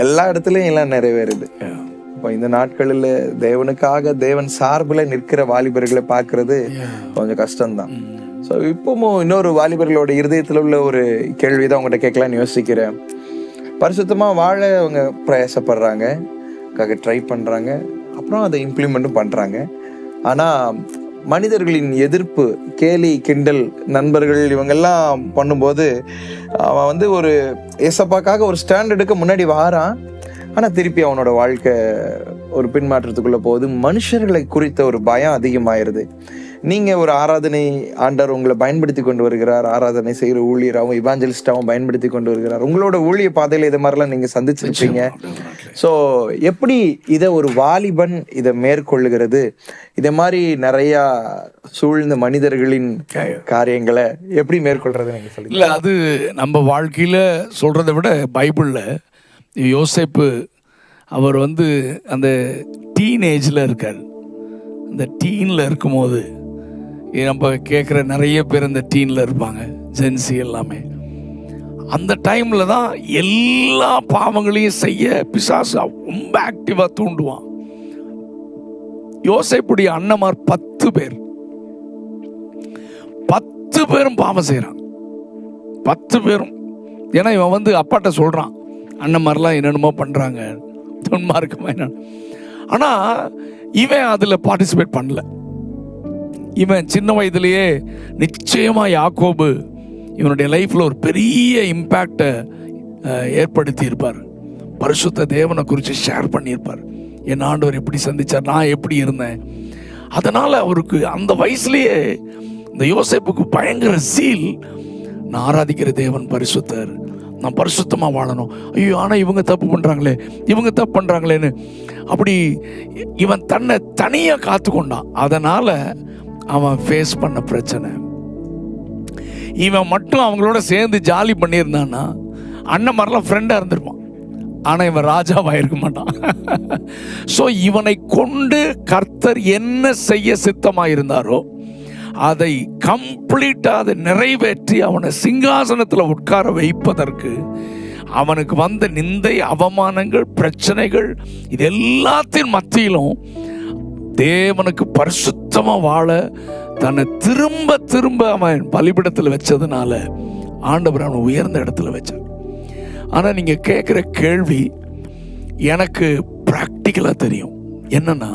எல்லா இடத்துலையும் எல்லாம் நிறைவேறுது. இப்போ இந்த நாட்களில் தேவனுக்காக தேவன் சார்பில் நிற்கிற வாலிபர்களை பார்க்கறது கொஞ்சம் கஷ்டம்தான். ஸோ இப்பவும் இன்னொரு வாலிபர்களோட இருதயத்தில் உள்ள ஒரு கேள்விதான் உங்கள்கிட்ட கேட்கலான்னு யோசிக்கிறேன். பரிசுத்தமாக வாழ அவங்க பிரயாசப்படுறாங்க, ட்ரை பண்ணுறாங்க, அப்புறம் அதை இம்ப்ளிமெண்ட்டும் பண்ணுறாங்க. ஆனால் மனிதர்களின் எதிர்ப்பு, கேலி கிண்டல், நண்பர்கள் இவங்கெல்லாம் பண்ணும்போது அவன் வந்து ஒரு ஏசப்பாக்காக ஒரு ஸ்டாண்ட் எடுக்க முன்னாடி வாரான். ஆனால் திருப்பி அவனோட வாழ்க்கை ஒரு பின்மாற்றத்துக்குள்ளே போகுது. மனுஷர்களை குறித்த ஒரு பயம் அதிகமாயிருது. நீங்கள் ஒரு ஆராதனை ஆண்டவர் உங்களை பயன்படுத்தி கொண்டு வருகிறார், ஆராதனை செய்கிற ஊழியராகவும் இவாஞ்சலிஸ்டாகவும் பயன்படுத்தி கொண்டு வருகிறார். உங்களோட ஊழிய பாதையில் இது மாதிரிலாம் நீங்கள் சந்திச்சிருப்பீங்க. ஸோ எப்படி இதை ஒரு வாலிபன் இதை மேற்கொள்ளுகிறது? இதை மாதிரி நிறையா சூழ்ந்த மனிதர்களின் காரியங்களை எப்படி மேற்கொள்றது நீங்கள் சொல்லி? இல்லை, அது நம்ம வாழ்க்கையில் சொல்கிறத விட பைபிளில் யோசேப்பு அவர் வந்து அந்த டீனேஜில் இருக்கார். அந்த டீனில் இருக்கும்போது நம்ம கேட்குற நிறைய பேர் அந்த டீனில் இருப்பாங்க, ஜென்சி எல்லாமே. அந்த டைமில் தான் எல்லா பாவங்களையும் செய்ய பிசாசு ரொம்ப ஆக்டிவாக தூண்டுவான். யோசேப்புடைய அண்ணமார் 10 பேர், 10 பேரும் பாவம் செய்கிறாங்க. 10 பேரும். ஏன்னா இவன் வந்து அப்பாட்ட சொல்கிறான், அண்ணமாரெலாம் என்னென்னமோ பண்ணுறாங்க, துன்மார்க்கமாக என்ன. ஆனால் இவன் அதில் பார்ட்டிசிபேட் பண்ணல. இவன் சின்ன வயதிலேயே நிச்சயமாக யாக்கோபு இவனுடைய லைஃப்பில் ஒரு பெரிய இம்பேக்டை ஏற்படுத்தி இருப்பார். பரிசுத்த தேவனை குறித்து ஷேர் பண்ணியிருப்பார். என் ஆண்டவர் எப்படி சந்தித்தார், நான் எப்படி இருந்தேன். அதனால் அவருக்கு அந்த வயசுலேயே இந்த யோசேப்புக்கு பயங்கர சீல், நான் ஆராதிக்கிற தேவன் பரிசுத்தர், நான் பரிசுத்தமாக வாழணும். ஐயோ, ஆனால் இவங்க தப்பு பண்ணுறாங்களே, இவங்க தப்பு பண்ணுறாங்களேன்னு அப்படி இவன் தன்னை தனியாக காத்து கொண்டான். அதனால் அவன் ஃபேஸ் பண்ண பிரச்சனை. இவன் மட்டும் அவங்களோட சேர்ந்து ஜாலி பண்ணியிருந்தான்னா அண்ணன் மாதிரிலாம் ஃப்ரெண்டாக இருந்திருப்பான். ஆனால் இவன் ராஜாவாக இருக்க மாட்டான். ஸோ இவனை கொண்டு கர்த்தர் என்ன செய்ய சித்தமாக இருந்தாரோ அதை கம்ப்ளீட்டாக அதை நிறைவேற்றி அவனை சிங்காசனத்தில் உட்கார வைப்பதற்கு அவனுக்கு வந்த நிந்தை, அவமானங்கள், பிரச்சனைகள், இது எல்லாத்தின் மத்தியிலும் தேவனுக்கு பரிசுத்தமாக வாழ தன்னை திரும்ப திரும்ப அவன் பலிபீடத்தில் வச்சதுனால ஆண்டவர் அவனை உயர்ந்த இடத்துல வச்சார். ஆனால் நீங்கள் கேட்குற கேள்வி எனக்கு ப்ராக்டிக்கலாக தெரியும். என்னன்னா,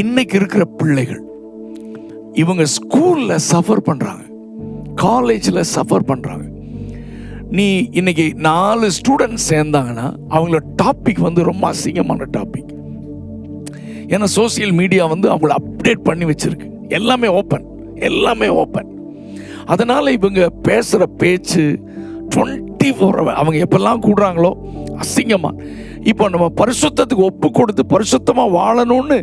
இன்னைக்கு இருக்கிற பிள்ளைகள் இவங்க ஸ்கூலில் சஃபர் பண்ணுறாங்க, காலேஜில் சஃபர் பண்ணுறாங்க. நீ இன்னைக்கு 4 ஸ்டூடெண்ட்ஸ் சேர்ந்தாங்கன்னா அவங்களோட டாபிக் வந்து ரொம்ப அசிங்கமான டாபிக். ஏன்னா சோசியல் மீடியா வந்து அவங்கள அப்டேட் பண்ணி வச்சிருக்கு. எல்லாமே ஓப்பன். அதனால் இவங்க பேசுகிற பேச்சு 24 அவங்க எப்பெல்லாம் கூடுறாங்களோ அசிங்கமாக. இப்போ நம்ம பரிசுத்தத்துக்கு ஒப்பு கொடுத்து பரிசுத்தமாக வாழணும்னு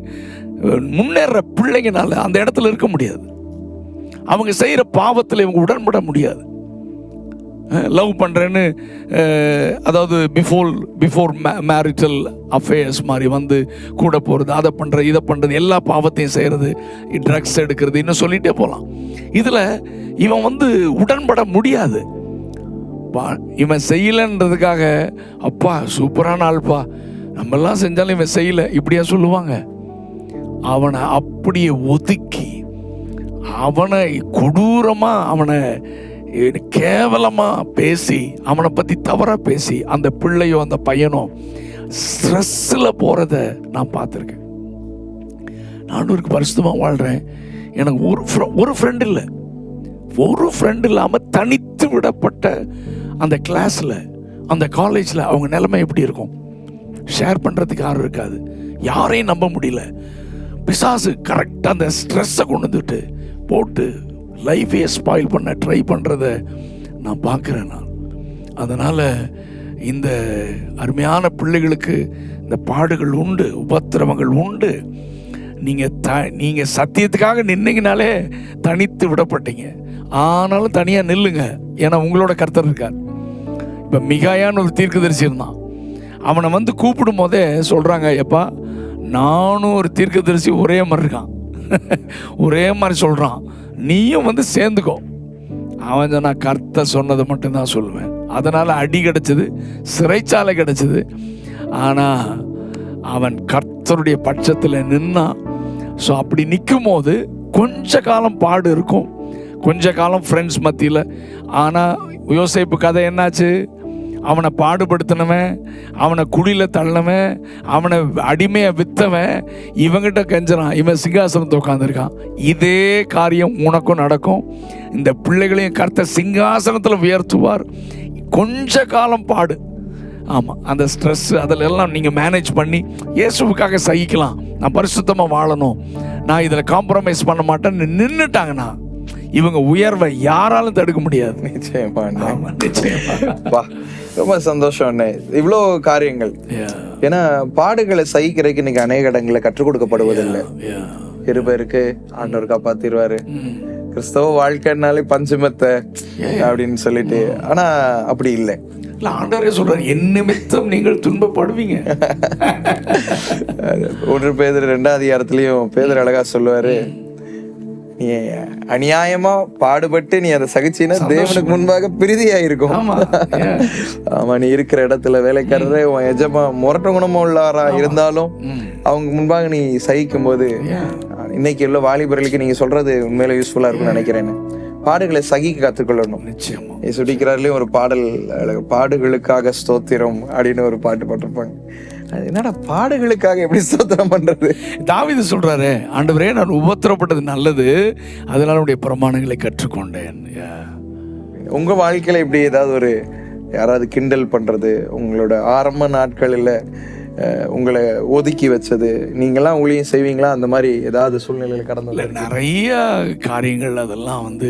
முன்னேற பிள்ளைங்கனால அந்த இடத்துல இருக்க முடியாது. அவங்க செய்கிற பாவத்தில் இவங்க உடன்பட முடியாது. லவ் பண்ணுறேன்னு, அதாவது பிஃபோர் மேரிட்டல் அஃபேர்ஸ் மாதிரி வந்து கூட போகிறது, அதை பண்ணுறது, இதை பண்ணுறது, எல்லா பாவத்தையும் செய்கிறது, ட்ரக்ஸ் எடுக்கிறது, இன்னும் சொல்லிகிட்டே போகலாம். இதில் இவன் வந்து உடன்பட முடியாது. இவன் செய்யலைன்றதுக்காக அப்பா சூப்பரான ஆள்ப்பா, நம்மெல்லாம் செஞ்சாலும் இவன் செய்யலை இப்படியா சொல்லுவாங்க. அவனை அப்படியே ஒதுக்கி அவனை கொடூரமாக அவனை கேவலமாக பேசி அவனை பற்றி தவறாக பேசி அந்த பிள்ளையோ அந்த பையனோ ஸ்ட்ரெஸ்ஸில் போகிறத நான் பார்த்துருக்கேன். நானூருக்கு பரிசுத்தமாக வாழ்கிறேன், எனக்கு ஒரு ஃப்ரெண்ட் இல்லாமல் தனித்து விடப்பட்ட அந்த கிளாஸில், அந்த காலேஜில் அவங்க நிலைமை எப்படி இருக்கும்? ஷேர் பண்ணுறதுக்கு யாரும் இருக்காது, யாரையும் நம்ப முடியல. பிசாசு கரெக்டாக அந்த ஸ்ட்ரெஸ்ஸை கொண்டு வந்துட்டு போட்டு லைஃபையே ஸ்பாயில் பண்ண ட்ரை பண்ணுறத நான் பார்க்குறேன். அதனால் இந்த அருமையான பிள்ளைகளுக்கு இந்த பாடுகள் உண்டு, உபத்திரவங்கள் உண்டு. நீங்கள் சத்தியத்துக்காக நின்னீங்கனாலே தனித்து விடப்பட்டீங்க. ஆனாலும் தனியாக நில்லுங்க, ஏன்னா உங்களோட கர்த்தர் இருக்கார். இப்போ மிகாயான்னு ஒரு தீர்க்கதரிசி இருந்தான். அவனை வந்து கூப்பிடும் போதே சொல்கிறாங்க, எப்பா நானும் ஒரு தீர்க்கதரிசி ஒரே மாதிரி இருக்கான், ஒரே மாதிரி சொல்கிறான், நீயும் வந்து சேர்ந்துக்கோ. அவன் சொன்னா, கர்த்தர் சொன்னதை மட்டும்தான் சொல்லுவேன், அதனால் அடி கிடச்சிது, சிறைச்சாலை கிடச்சிது. ஆனால் அவன் கர்த்தருடைய பட்சத்தில் நின்னான். ஸோ அப்படி நிற்கும் போது கொஞ்ச காலம் பாடு இருக்கும், கொஞ்ச காலம் ஃப்ரெண்ட்ஸ் மத்தியில். ஆனால் யோசேப்பு கதை என்னாச்சு? அவனை பாடுபடுத்தினவன், அவனை குழியில் தள்ளினவன், அவனை அடிமையை விற்றவன் இவங்கிட்ட கெஞ்சிறான், இவன் சிங்காசனத்தை உட்காந்துருக்கான். இதே காரியம் உனக்கும் நடக்கும். இந்த பிள்ளைகளையும் கர்த்தர் சிங்காசனத்தில் உயர்த்துவார். கொஞ்ச காலம் பாடு. ஆமாம், அந்த ஸ்ட்ரெஸ் அதில் எல்லாம் நீங்கள் மேனேஜ் பண்ணி இயேசுவுக்காக சகிக்கலாம். நான் பரிசுத்தமாக வாழணும், நான் இதில் காம்ப்ரமைஸ் பண்ண மாட்டேன்னு நின்றுட்டாங்கன்னா இவங்க உயர்வை யாராலும் தடுக்க முடியாது. நிச்சயமா. ரொம்ப சந்தோஷம் அண்ணே, இவ்வளோ காரியங்கள். ஏன்னா பாடுகளை சகிக்கிறதுக்கு இன்னைக்கு அநேக இடங்களை கற்றுக் கொடுக்கப்படுவதில்லை. இருபேருக்கு ஆண்டவர் காப்பாத்திடுவாரு, கிறிஸ்தவ வாழ்க்கைனாலே பஞ்சமத்தை அப்படின்னு சொல்லிட்டு. ஆனா அப்படி இல்லை. ஆண்டவரே சொல்றாரு, என் நிமித்தம் நீங்கள் துன்பப்படுவீங்க. 1 பேதுரு 2ஆம் அதிகாரத்திலையும் பேதுரு அழகா சொல்லுவாரு, நீ அநியாயமா பாடுபட்டு நீ அதை சகிச்சினா தேவனுக்கு முன்பாக பிரீதியா இருக்கும். ஆமா, நீ இருக்கிற இடத்துல வேலைக்காரரே உன் எஜமா முரட்ட குணமா உள்ளாரா இருந்தாலும் அவங்க முன்பாக நீ சகிக்கும் போது, இன்னைக்கு உள்ள வாலிபர்களுக்கு நீங்க சொல்றது உண்மையில யூஸ்ஃபுல்லா இருக்கும்னு நினைக்கிறேன். பாடுகளை சகிக்க கற்றுக்கொள்ளணும். நிச்சயமா. சுடிக்கிறார்லயும் ஒரு பாடல், பாடுகளுக்காக ஸ்தோத்திரம் அப்படின்னு ஒரு பாட்டு போட்டிருப்பாங்க. என்னடா பாடுகளுக்காக எப்படி ஸ்தோத்திரம் பண்றது? தாவீது சொல்றாரு, ஆண்டவரே நான் உபத்திரப்பட்டது நல்லது, அதனால உடைய பிரமாணங்களை கற்றுக்கொண்டேன். உங்க வாழ்க்கையில இப்படி ஏதாவது ஒரு யாராவது கிண்டல் பண்றது, உங்களோட ஆரம்ப நாட்களில் உங்களை ஒதுக்கி வச்சது, நீங்களாம் ஊழியம் செய்வீங்களா, அந்த மாதிரி ஏதாவது சூழ்நிலையில் கடந்தது? நிறைய காரியங்கள். அதெல்லாம்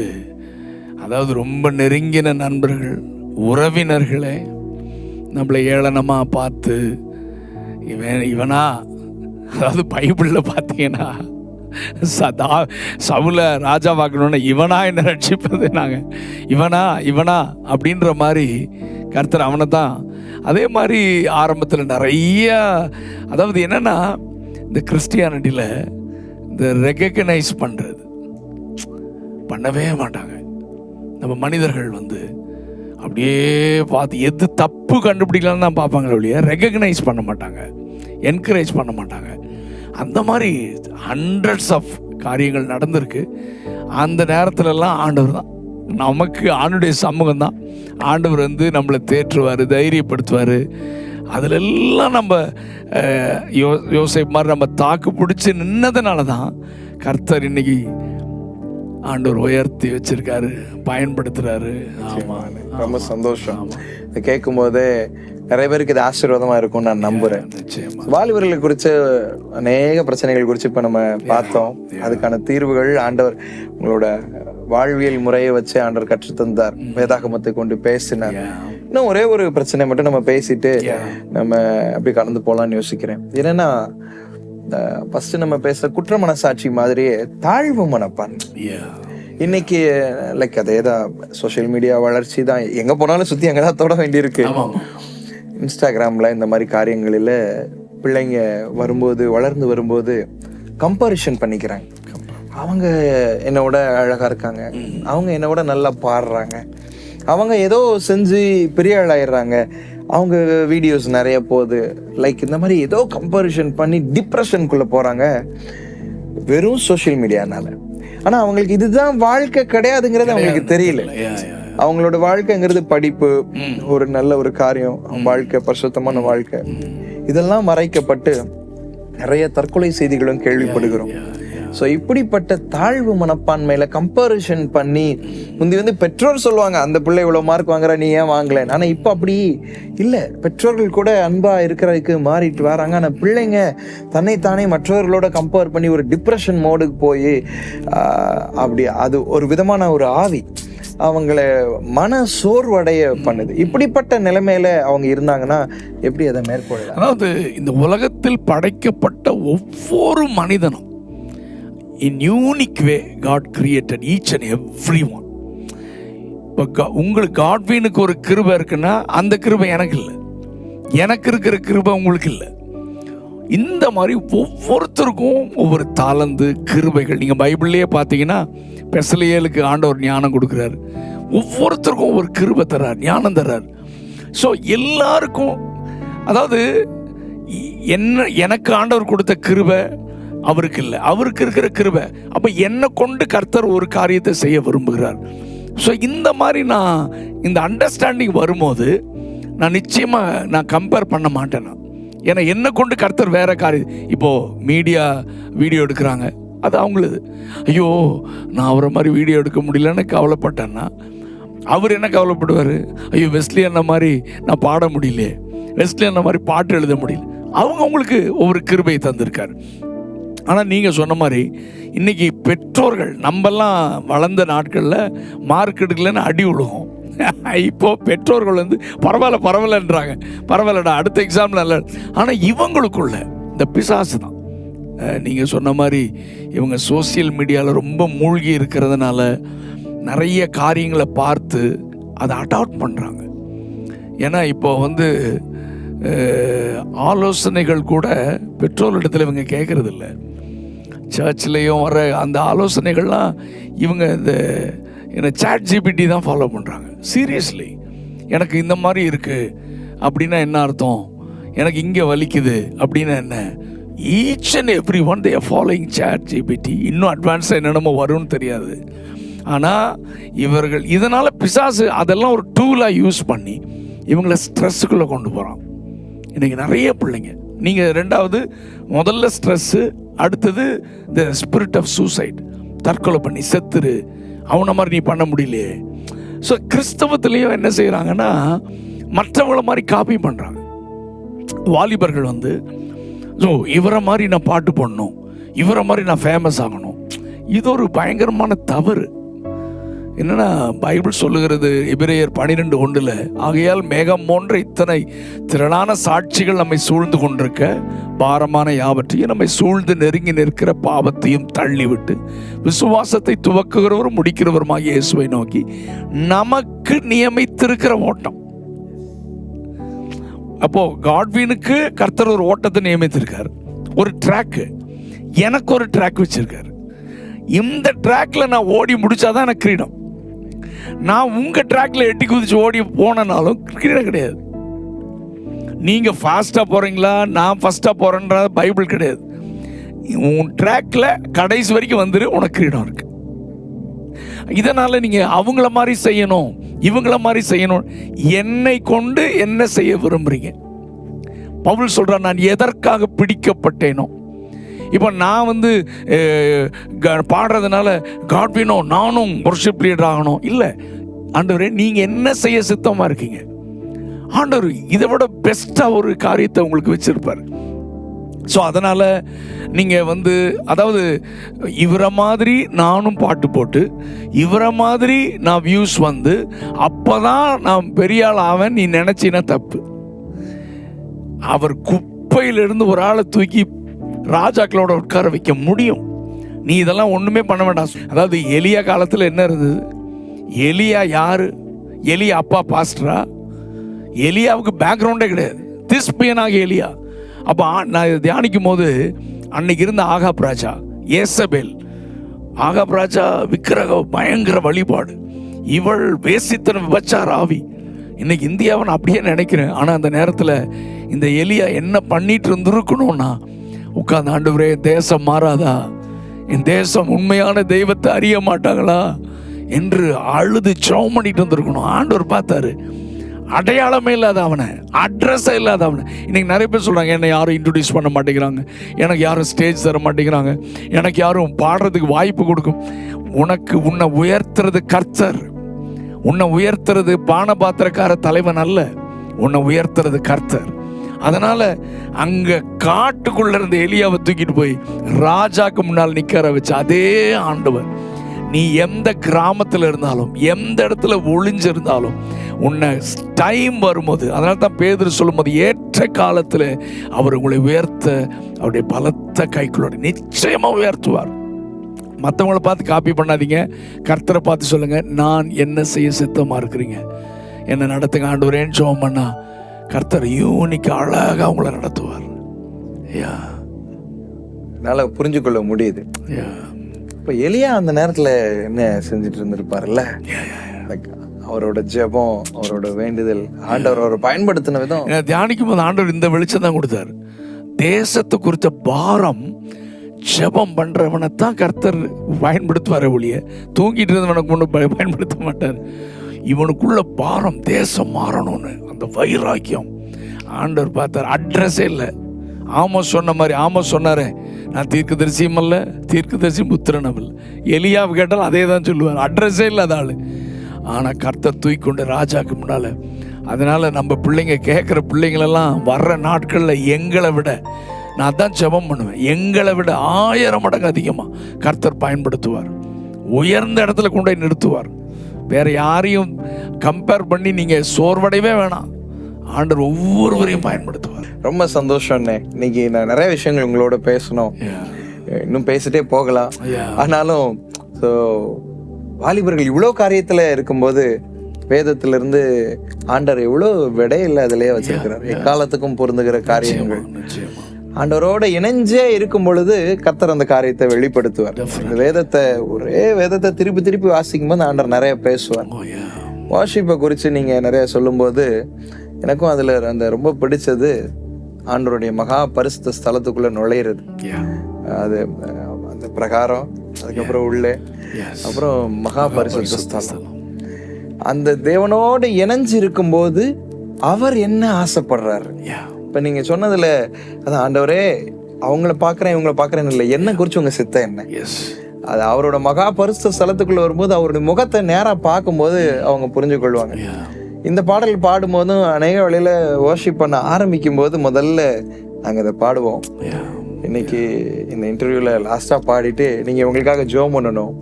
அதாவது ரொம்ப நெருங்கின நண்பர்கள், உறவினர்களே நம்மளை ஏளனமாக பார்த்து இவனா, அதாவது பைபிளில் பார்த்தீங்கன்னா சவுல ராஜாவாக்கணும்னா இவனா என்ன ரட்சிப்பது, நாங்கள் இவனா அப்படின்ற மாதிரி கர்த்தர் அவனை தான். அதே மாதிரி ஆரம்பத்தில் நிறைய, அதாவது என்னன்னா இந்த கிறிஸ்டியானிட்டியில் இந்த ரெகக்னைஸ் பண்ணுறது பண்ணவே மாட்டாங்க. நம்ம மனிதர்கள் அப்படியே பார்த்து எது தப்பு கண்டுபிடிக்கலான்னு தான் பார்ப்பாங்களே ஒழிய ரெகக்னைஸ் பண்ண மாட்டாங்க, என்கரேஜ் பண்ண மாட்டாங்க. அந்த மாதிரி ஹண்ட்ரட்ஸ் ஆஃப் காரியங்கள் நடந்திருக்கு. அந்த நேரத்துலலாம் ஆண்டவர் தான் நமக்கு, ஆண்டுடைய சமூகம் தான் ஆண்டவர் நம்மளை தேற்றுவார், தைரியப்படுத்துவார். அதிலெல்லாம் நம்ம யோசேப்பு மாதிரி நம்ம தாக்கு பிடிச்சி நின்னதுனால தான் கர்த்தர் இன்னைக்கு ஆண்டவர் உயர்த்தி வச்சிருக்காரு, பயன்படுத்துறாரு. ரொம்ப சந்தோஷம். இதை கேட்கும் போதே நிறைய பேருக்கு இது ஆசீர்வாதமா இருக்கும்னு நான் நம்புறேன். வாலிபர்களை குறிச்ச அநேக பிரச்சனைகள் குறித்து இப்ப நம்ம பார்த்தோம். அதுக்கான தீர்வுகள் ஆண்டவர் உங்களோட வாழ்வியல் முறையை வச்சு ஆண்டவர் கற்றுத்தந்தார், வேதாகமத்தை கொண்டு பேசினார். இன்னும் ஒரே ஒரு பிரச்சனை மட்டும் நம்ம பேசிட்டு நம்ம அப்படி கடந்து போலான்னு யோசிக்கிறேன். என்னன்னா, ஃபர்ஸ்ட் நம்ம பேசுற குற்ற மனசாட்சி மாதிரியே தாழ்வு மனப்பான் இன்னைக்கு லைக் அதேதான். சோசியல் மீடியா வளர்ச்சி தான், எங்க போனாலும் சுத்தி அங்கதான் தொட வேண்டியிருக்கு. இன்ஸ்டாகிராம்ல இந்த மாதிரி காரியங்களில் பிள்ளைங்க வளர்ந்து வரும்போது கம்பாரிஷன் பண்ணிக்கிறாங்க. அவங்க என்னோட அழகா இருக்காங்க, அவங்க என்னோட நல்லா பாடுறாங்க, அவங்க ஏதோ செஞ்சு பெரிய ஆளாயிடுறாங்க, அவங்க வீடியோஸ் நிறைய போகுது. லைக் இந்த மாதிரி ஏதோ கம்பாரிஷன் பண்ணி டிப்ரெஷனுக்குள்ள போறாங்க வெறும் சோசியல் மீடியானால. ஆனா அவங்களுக்கு இதுதான் வாழ்க்கை கிடையாதுங்கிறது அவங்களுக்கு தெரியல. அவங்களோட வாழ்க்கைங்கிறது படிப்பு, ஒரு நல்ல ஒரு காரியம், வாழ்க்கை பரிசுத்தமான வாழ்க்கை, இதெல்லாம் மறைக்கப்பட்டு நிறைய தற்கொலை செய்திகளும் கேள்விப்படுகிறோம். ஸோ இப்படிப்பட்ட தாழ்வு மனப்பான்மையில கம்பாரிசன் பண்ணி முந்தி பெற்றோர் சொல்லுவாங்க, அந்த பிள்ளை இவ்வளவு மார்க் வாங்குற, நீ ஏன் வாங்கல. ஆனா இப்ப அப்படி இல்லை, பெற்றோர்கள் கூட அன்பா இருக்கிறதுக்கு மாறிட்டு வராங்க. ஆனா பிள்ளைங்க தன்னைத்தானே மற்றவர்களோட கம்பேர் பண்ணி ஒரு டிப்ரெஷன் மோடுக்கு போய் அப்படி அது ஒரு விதமான ஒரு ஆவி அவங்களை மன சோர்வடைய பண்ணுது. இப்படிப்பட்ட நிலைமையில அவங்க இருந்தாங்கன்னா எப்படி அதை மேற்கொள்ளலாம்? அதாவது இந்த உலகத்தில் படைக்கப்பட்ட ஒவ்வொரு மனிதனும் in unique way God created each and everyone. இப்போ உங்களுக்கு காட்வினுக்கு ஒரு கிருபை இருக்குன்னா அந்த கிருபை எனக்கு இல்லை, எனக்கு இருக்கிற கிருபை உங்களுக்கு இல்லை. இந்த மாதிரி ஒவ்வொருத்தருக்கும் ஒவ்வொரு தாளந்து கிருபைகள். நீங்கள் பைபிள்லேயே பார்த்தீங்கன்னா பெசலியேலுக்கு ஆண்டவர் ஞானம் கொடுக்குறாரு, ஒவ்வொருத்தருக்கும் ஒவ்வொரு கிருபை தர்றார், ஞானம் தர்றார். ஸோ எல்லாருக்கும், அதாவது எனக்கு ஆண்டவர் கொடுத்த கிருபை அவருக்கு இல்லை, அவருக்கு இருக்கிற கிருபை. அப்போ என்னை கொண்டு கர்த்தர் ஒரு காரியத்தை செய்ய விரும்புகிறார். ஸோ இந்த மாதிரி நான் இந்த அண்டர்ஸ்டாண்டிங் வரும்போது நான் நிச்சயமாக நான் கம்பேர் பண்ண மாட்டேன். ஏன்னா என்னை கொண்டு கர்த்தர் வேற காரியம், இப்போது மீடியா வீடியோ எடுக்கிறாங்க, அது அவங்களது. ஐயோ நான் அவரை மாதிரி வீடியோ எடுக்க முடியலன்னு கவலைப்பட்டேன்னா அவர் என்ன கவலைப்படுவார்? ஐயோ வெஸ்லி அண்ணா மாதிரி நான் பாட முடியல, வெஸ்லி அண்ணா மாதிரி பாட்டு எழுத முடியல. அவங்களுக்கு ஒவ்வொரு கிருபை தந்திருக்காரு. ஆனால் நீங்கள் சொன்ன மாதிரி இன்றைக்கி பெற்றோர்கள், நம்மெல்லாம் வளர்ந்த நாட்களில் மார்க் எடுக்கலன்னு அடி விடுவோம். இப்போது பெற்றோர்கள் பரவாயில்லன்றாங்க, பரவாயில்லடா அடுத்த எக்ஸாமில் நல்ல. ஆனால் இவங்களுக்குள்ள இந்த பிசாசு தான் நீங்கள் சொன்ன மாதிரி இவங்க சோசியல் மீடியாவில் ரொம்ப மூழ்கி இருக்கிறதுனால நிறைய காரியங்களை பார்த்து அதை அடாப்ட் பண்ணுறாங்க. ஏன்னா இப்போ ஆலோசனைகள் கூட பெற்றோரிடத்தில் இவங்க கேட்குறதில்ல. சர்ச்லேயும் வர அந்த ஆலோசனைகள்லாம் இவங்க இந்த சாட் ஜிபிடி தான் ஃபாலோ பண்ணுறாங்க. சீரியஸ்லி, எனக்கு இந்த மாதிரி இருக்குது அப்படின்னா என்ன அர்த்தம், எனக்கு இங்கே வலிக்குது அப்படின்னா என்ன, each and every one they are following chat GPT. இன்னும் அட்வான்ஸாக என்னென்னமோ வரும்னு தெரியாது. ஆனால் இவர்கள் இதனால் பிசாசு அதெல்லாம் ஒரு டூலாக யூஸ் பண்ணி இவங்களை ஸ்ட்ரெஸ்ஸுக்குள்ளே கொண்டு போகிறான். இன்றைக்கி நிறைய பிள்ளைங்க, நீங்கள் முதல்ல ஸ்ட்ரெஸ்ஸு, அடுத்தது த ஸ்பிரிட் ஆஃப் சூசைட், தற்கொலை பண்ணி செத்துரு, அவனை மாதிரி நீ பண்ண முடியலையே. ஸோ கிறிஸ்தவத்துலேயும் என்ன செய்கிறாங்கன்னா மற்றவங்கள மாதிரி காப்பி பண்ணுறாங்க. வாலிபர்கள் ஸோ இவரை மாதிரி நான் பாட்டு பண்ணணும், இவரை மாதிரி நான் ஃபேமஸ் ஆகணும். இது ஒரு பயங்கரமான தவறு. என்னன்னா பைபிள் சொல்லுகிறது எபிரேயர் 12:1, ஆகையால் மேகம் போன்ற இத்தனை திரளான சாட்சிகள் நம்மை சூழ்ந்து கொண்டிருக்க, பாரமான யாவற்றையும் நம்மை சூழ்ந்து நெருங்கி நிற்கிற பாவத்தையும் தள்ளிவிட்டு விசுவாசத்தை துவக்குகிறவரும் முடிக்கிறவருமாகிய இயேசுவை நோக்கி நமக்கு நியமித்திருக்கிற ஓட்டம். அப்போ காட்வினுக்கு கர்த்தர் ஒரு ஓட்டத்தை நியமித்திருக்கார், ஒரு ட்ராக்கு. எனக்கு ஒரு ட்ராக் வச்சிருக்காரு. இந்த ட்ராக்ல நான் ஓடி முடிச்சாதான் எனக்கு கிரீடம். நான் உங்க ட்ராக்ல எட்டி குதிச்சு ஓடி போனாலும் கிரீடம் கிடையாது. நீங்க ஃபாஸ்டா போறீங்களா நான் ஃபர்ஸ்டா போறேன்ற பைபிள் கிடையாது. உன் ட்ராக்ல கடைசி வரைக்கும் வந்துரு, உனக்கு கிரீடம் இருக்கு. இதனால நீங்க அவங்கள மாதிரி செய்யணும், இவங்கள மாதிரி செய்யணும். என்னை கொண்டு என்ன செய்ய விரும்புறீங்க? பவுல் சொல்றான், நான் எதற்காக பிடிக்கப்பட்டேனோ. இப்போ நான் பாடுறதுனால காட்வினோ நானும் வொர்ஷிப் லீடர் ஆகணும் இல்லை. ஆண்டவரே நீங்கள் என்ன செய்ய சித்தமாக இருக்கீங்க? ஆண்டவர் இதை விட பெஸ்ட்டாக ஒரு காரியத்தை உங்களுக்கு வச்சிருப்பார். ஸோ அதனால் நீங்கள் அதாவது இவரை மாதிரி நானும் பாட்டு போட்டு இவரை மாதிரி நான் வியூஸ் அப்போ தான் நான் பெரிய ஆள் ஆவேன் நீ நினச்சின்னா தப்பு. அவர் குப்பையிலிருந்து ஒரு ஆளை தூக்கி ராஜாக்களோட உட்கார வைக்க முடியும். நீ இதெல்லாம் ஒன்றுமே பண்ண வேண்டாம். அதாவது எலியா காலத்தில் என்ன இருந்தது? எலியா யாரு? எலியா அப்பா பாஸ்டரா? எலியாவுக்கு பேக்ரவுண்டே கிடையாது, திஸ்பியனாக எலியா. அப்போ நான் தியானிக்கும் போது அன்னைக்கு இருந்த ஆகாப் ராஜா, ஏசபேல், ஆகாப் ராஜா விக்கிரக பயங்கர வழிபாடு, இவள் வேசித்தன விபச்சார ஆவி. இன்னைக்கு இந்தியாவை நான் அப்படியே நினைக்கிறேன். ஆனால் அந்த நேரத்தில் இந்த எலியா என்ன பண்ணிட்டு இருந்திருக்கணும்னா, உட்கார்ந்து ஆண்டவரே தேசம் மாறாதா, என் தேசம் உண்மையான தெய்வத்தை அறிய மாட்டாங்களா என்று அழுது ஜெபம் பண்ணிட்டு வந்திருக்கணும். ஆண்டவர் பார்த்தாரு, அடையாளமே இல்லாத அவனை, அட்ரஸே இல்லாத அவனை. இன்னைக்கு நிறைய பேர் சொல்றாங்க, என்னை யாரும் இன்ட்ரோடியூஸ் பண்ண மாட்டேங்கிறாங்க, எனக்கு யாரும் ஸ்டேஜ் தர மாட்டேங்கிறாங்க, எனக்கு யாரும் பாடுறதுக்கு வாய்ப்பு கொடுக்கும். உன்னை உயர்த்துறது கர்த்தர். உன்னை உயர்த்துறது பானபாத்திரக்கார தலைவன் அல்ல, உன்னை உயர்த்துறது கர்த்தர். அதனால அங்க காட்டுக்குள்ள இருந்த எலியாவை தூக்கிட்டு போய் ராஜாக்கு முன்னால் நிற்கிற வச்சு அதே ஆண்டவர், நீ எந்த கிராமத்தில் இருந்தாலும் எந்த இடத்துல ஒளிஞ்சிருந்தாலும் உன்னை டைம் வரும்போது, அதனால தான் பேதுரு சொல்லும்போது ஏற்ற காலத்தில் அவர் உங்களை உயர்த்த அவருடைய பலத்த கைக்குள்ளோட நிச்சயமா உயர்த்துவார். மற்றவங்களை பார்த்து காப்பி பண்ணாதீங்க, கர்த்தரை பார்த்து சொல்லுங்க, நான் என்ன செய்ய சித்தமா இருக்கிறீங்க, என்ன நடத்துங்க ஆண்டவரேன்னு ஜெபம் பண்ணா கர்த்தர் யூனிக்கு அழகாக உங்களை நடத்துவார். நல்லா புரிஞ்சுக்கொள்ள முடியுது. இப்போ எலியா அந்த நேரத்தில் என்ன செஞ்சுட்டு இருந்திருப்பார்ல, அவரோட ஜெபம், அவரோட வேண்டுதல், ஆண்டவர் அவரை பயன்படுத்தின விதம். தியானிக்கும் போது ஆண்டவர் இந்த வெளிச்சம் தான் கொடுத்தாரு. தேசத்தை குறித்த பாரம் ஜெபம் பண்றவனைத்தான் கர்த்தர் பயன்படுத்துவார் ஒழிய தூங்கிட்டு இருந்தவனுக்கு ஒன்று பயன்படுத்த மாட்டார். இவனுக்குள்ள பாரம் தேசம் மாறணும்னு அந்த வைராக்கியம் ஆண்டவர் பார்த்தார். அட்ரஸே இல்லை. ஆமோஸ் சொன்ன மாதிரி, ஆமோஸ் சொன்னாரே, நான் தீர்க்கதரிசியும் அல்ல, தீர்க்கதரிசி புத்திரனும் இல்லை. எலியாவை கேட்டாலும் அதே தான் சொல்லுவார். அட்ரஸே இல்லாத ஆள். ஆனால் கர்த்தர் தூக்கிக்கொண்டு ராஜாக்கு முன்னால். அதனால் நம்ம பிள்ளைங்க கேட்குற பிள்ளைங்களெல்லாம் வர்ற நாட்களில் எங்களை விட, நான் தான் ஜெபம் பண்ணுவேன், எங்களை விட 1000 மடங்கு அதிகமாக கர்த்தர் பயன்படுத்துவார். உயர்ந்த இடத்துல கொண்டு போய் நிறுத்துவார். வேறு யாரையும் கம்பேர் பண்ணி நீங்கள் சோர்வடையவே வேணாம். ஆண்டவர் ஒவ்வொருவரையும் பயன்படுத்துவார். ரொம்ப சந்தோஷம்ண்ணே. இன்னைக்கு நான் நிறைய விஷயங்கள் உங்களோட பேசணும், இன்னும் பேசிட்டே போகலாம். ஆனாலும் ஸோ வாலிபர்கள் இவ்வளோ காரியத்தில் இருக்கும்போது வேதத்திலிருந்து ஆண்டவர் எவ்வளோ விடையில்லை அதிலேயே வச்சிருக்கிறார். எக்காலத்துக்கும் பொருந்துகிற காரியங்கள். ஆண்டவரோட இணைஞ்சே இருக்கும் பொழுது கர்த்தர் அந்த காரியத்தை வெளிப்படுத்துவார். இந்த வேதத்தை, ஒரே வேதத்தை திருப்பி திருப்பி வாசிக்கும் போது ஆண்டவர் நிறைய பேசுவார். வாஷிப்பை குறித்து நீங்கள் நிறைய சொல்லும்போது எனக்கும் அதில் அந்த ரொம்ப பிடிச்சது ஆண்டவருடைய மகா பரிசுத்த ஸ்தலத்துக்குள்ளே நுழையிறது. அது அந்த பிரகாரம், அதுக்கப்புறம் உள்ளே, அப்புறம் மகா பரிசுத்த ஸ்தலம். அந்த தேவனோடு இணைஞ்சு இருக்கும்போது அவர் என்ன ஆசைப்படுறாரு. இப்போ நீங்கள் சொன்னதில் அதான், ஆண்டவரே அவங்கள பார்க்குறேன் இவங்களை பார்க்குறேன்னு இல்லை, என்ன குறித்து உங்கள் சித்தம் என்ன. அது அவரோட மகா பரிசுத்த ஸ்தலத்துக்குள்ளே வரும்போது அவருடைய முகத்தை நேராக பார்க்கும்போது அவங்க புரிஞ்சு கொள்வாங்க. இந்த பாடல் பாடும்போதும் அநேக வழியில் வர்ஷிப் பண்ண ஆரம்பிக்கும் போது முதல்ல நாங்கள் அதை பாடுவோம். இன்னைக்கு இந்த இன்டர்வியூவில் லாஸ்ட்டாக பாடிட்டு நீங்கள் உங்களுக்காக ஜெபம் பண்ணணும்.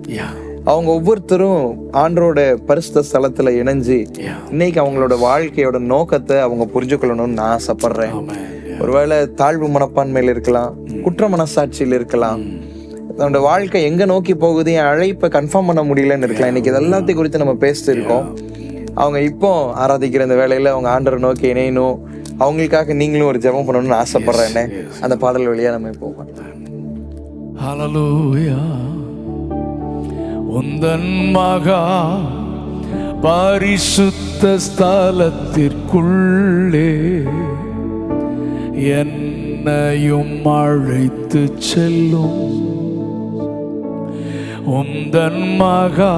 அவங்க ஒவ்வொருத்தரும் ஆண்டரோட பரிசுத்த ஸ்தலத்தில் இணைஞ்சு இன்னைக்கு அவங்களோட வாழ்க்கையோட நோக்கத்தை அவங்க புரிஞ்சு கொள்ளணும்னு நான் ஆசைப்படுறேன். ஒருவேளை தாழ்வு மனப்பான்மையில் இருக்கலாம், குற்ற மனசாட்சியில் இருக்கலாம், தன்னோட வாழ்க்கை எங்கே நோக்கி போகுது, என் அழைப்பை கன்ஃபார்ம் பண்ண முடியலன்னு இருக்கலாம். இன்னைக்கு இது எல்லாத்தையும் குறித்து நம்ம பேசிட்டு இருக்கோம். அவங்க இப்போ ஆராதிக்கிற இந்த வேலையில் அவங்க ஆண்டரை நோக்கி இணையணும், அவங்களுக்காக நீங்களும் ஒரு ஜெபம் பண்ணணும்னு ஆசைப்படுறேன்னு அந்த பாடல் வழியாக நம்ம போவோம். ஹல்லேலூயா. உந்தன் மகா பரிசுத்த ஸ்தலத்திற்குள்ளே என்னையும் அழைத்து செல்லும். உந்தன் மகா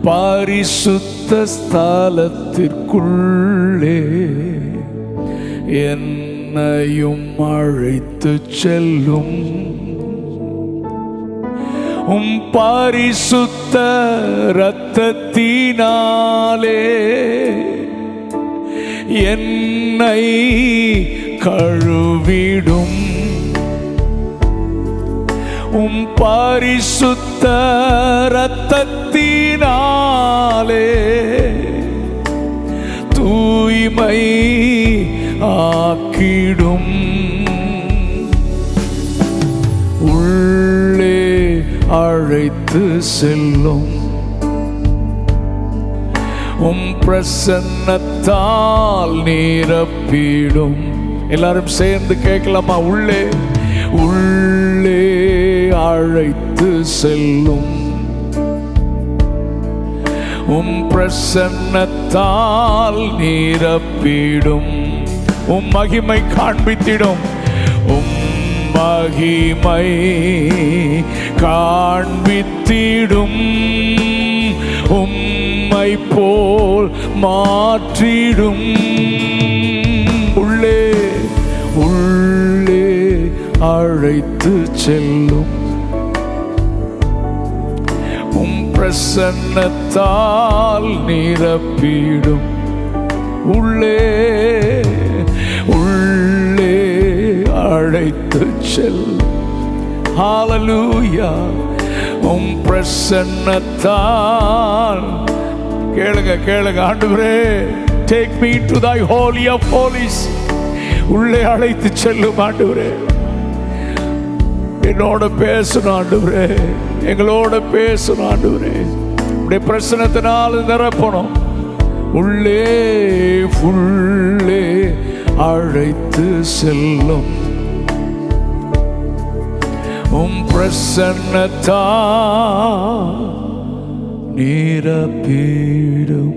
பரிசுத்த ஸ்தலத்திற்குள்ளே என்னையும் அழைத்து செல்லும். பரிசுத்த இரத்தத்தினாலே என்னை கழுவிடும். பரிசுத்த இரத்தத்தினாலே தூய்மை ஆக்கிடும். உள்ளே அழைத்து செல்லும். பிரசன்னத்தால் நிரப்பிடும். எல்லாரும் சேர்ந்து கேட்கலாமா? உள்ளே உள்ளே அழைத்து செல்லும். பிரசன்னத்தால் நிரப்பிடும். மகிமை காண்பித்திடும். மகிமை காண்பித்திடும். உம்மை போல் மாற்றிடும். உள்ளே உள்ளே அழைத்து செல்லும். பிரசன்னத்தால் நிரப்பிடும். உள்ளே உள்ளே அழைத்து செல்லும். ஹல்லேலூயா. பிரசன்னத்தால் கேளுங்க கேளுங்க. ஆண்டவரே, take me to thy holy of holies. உள்ளே அழைத்து செல்லும். ஆண்டவரே, என்னோட பேசணும். ஆண்டவரே, எங்களோட பேசணும். ஆண்டவரே, உடைய பிரசன்னத்தினால் நிரப்பணும். உள்ளே உள்ளே அழைத்து செல்லும். பிரசன்னத்தால் நிரப்பிடும்.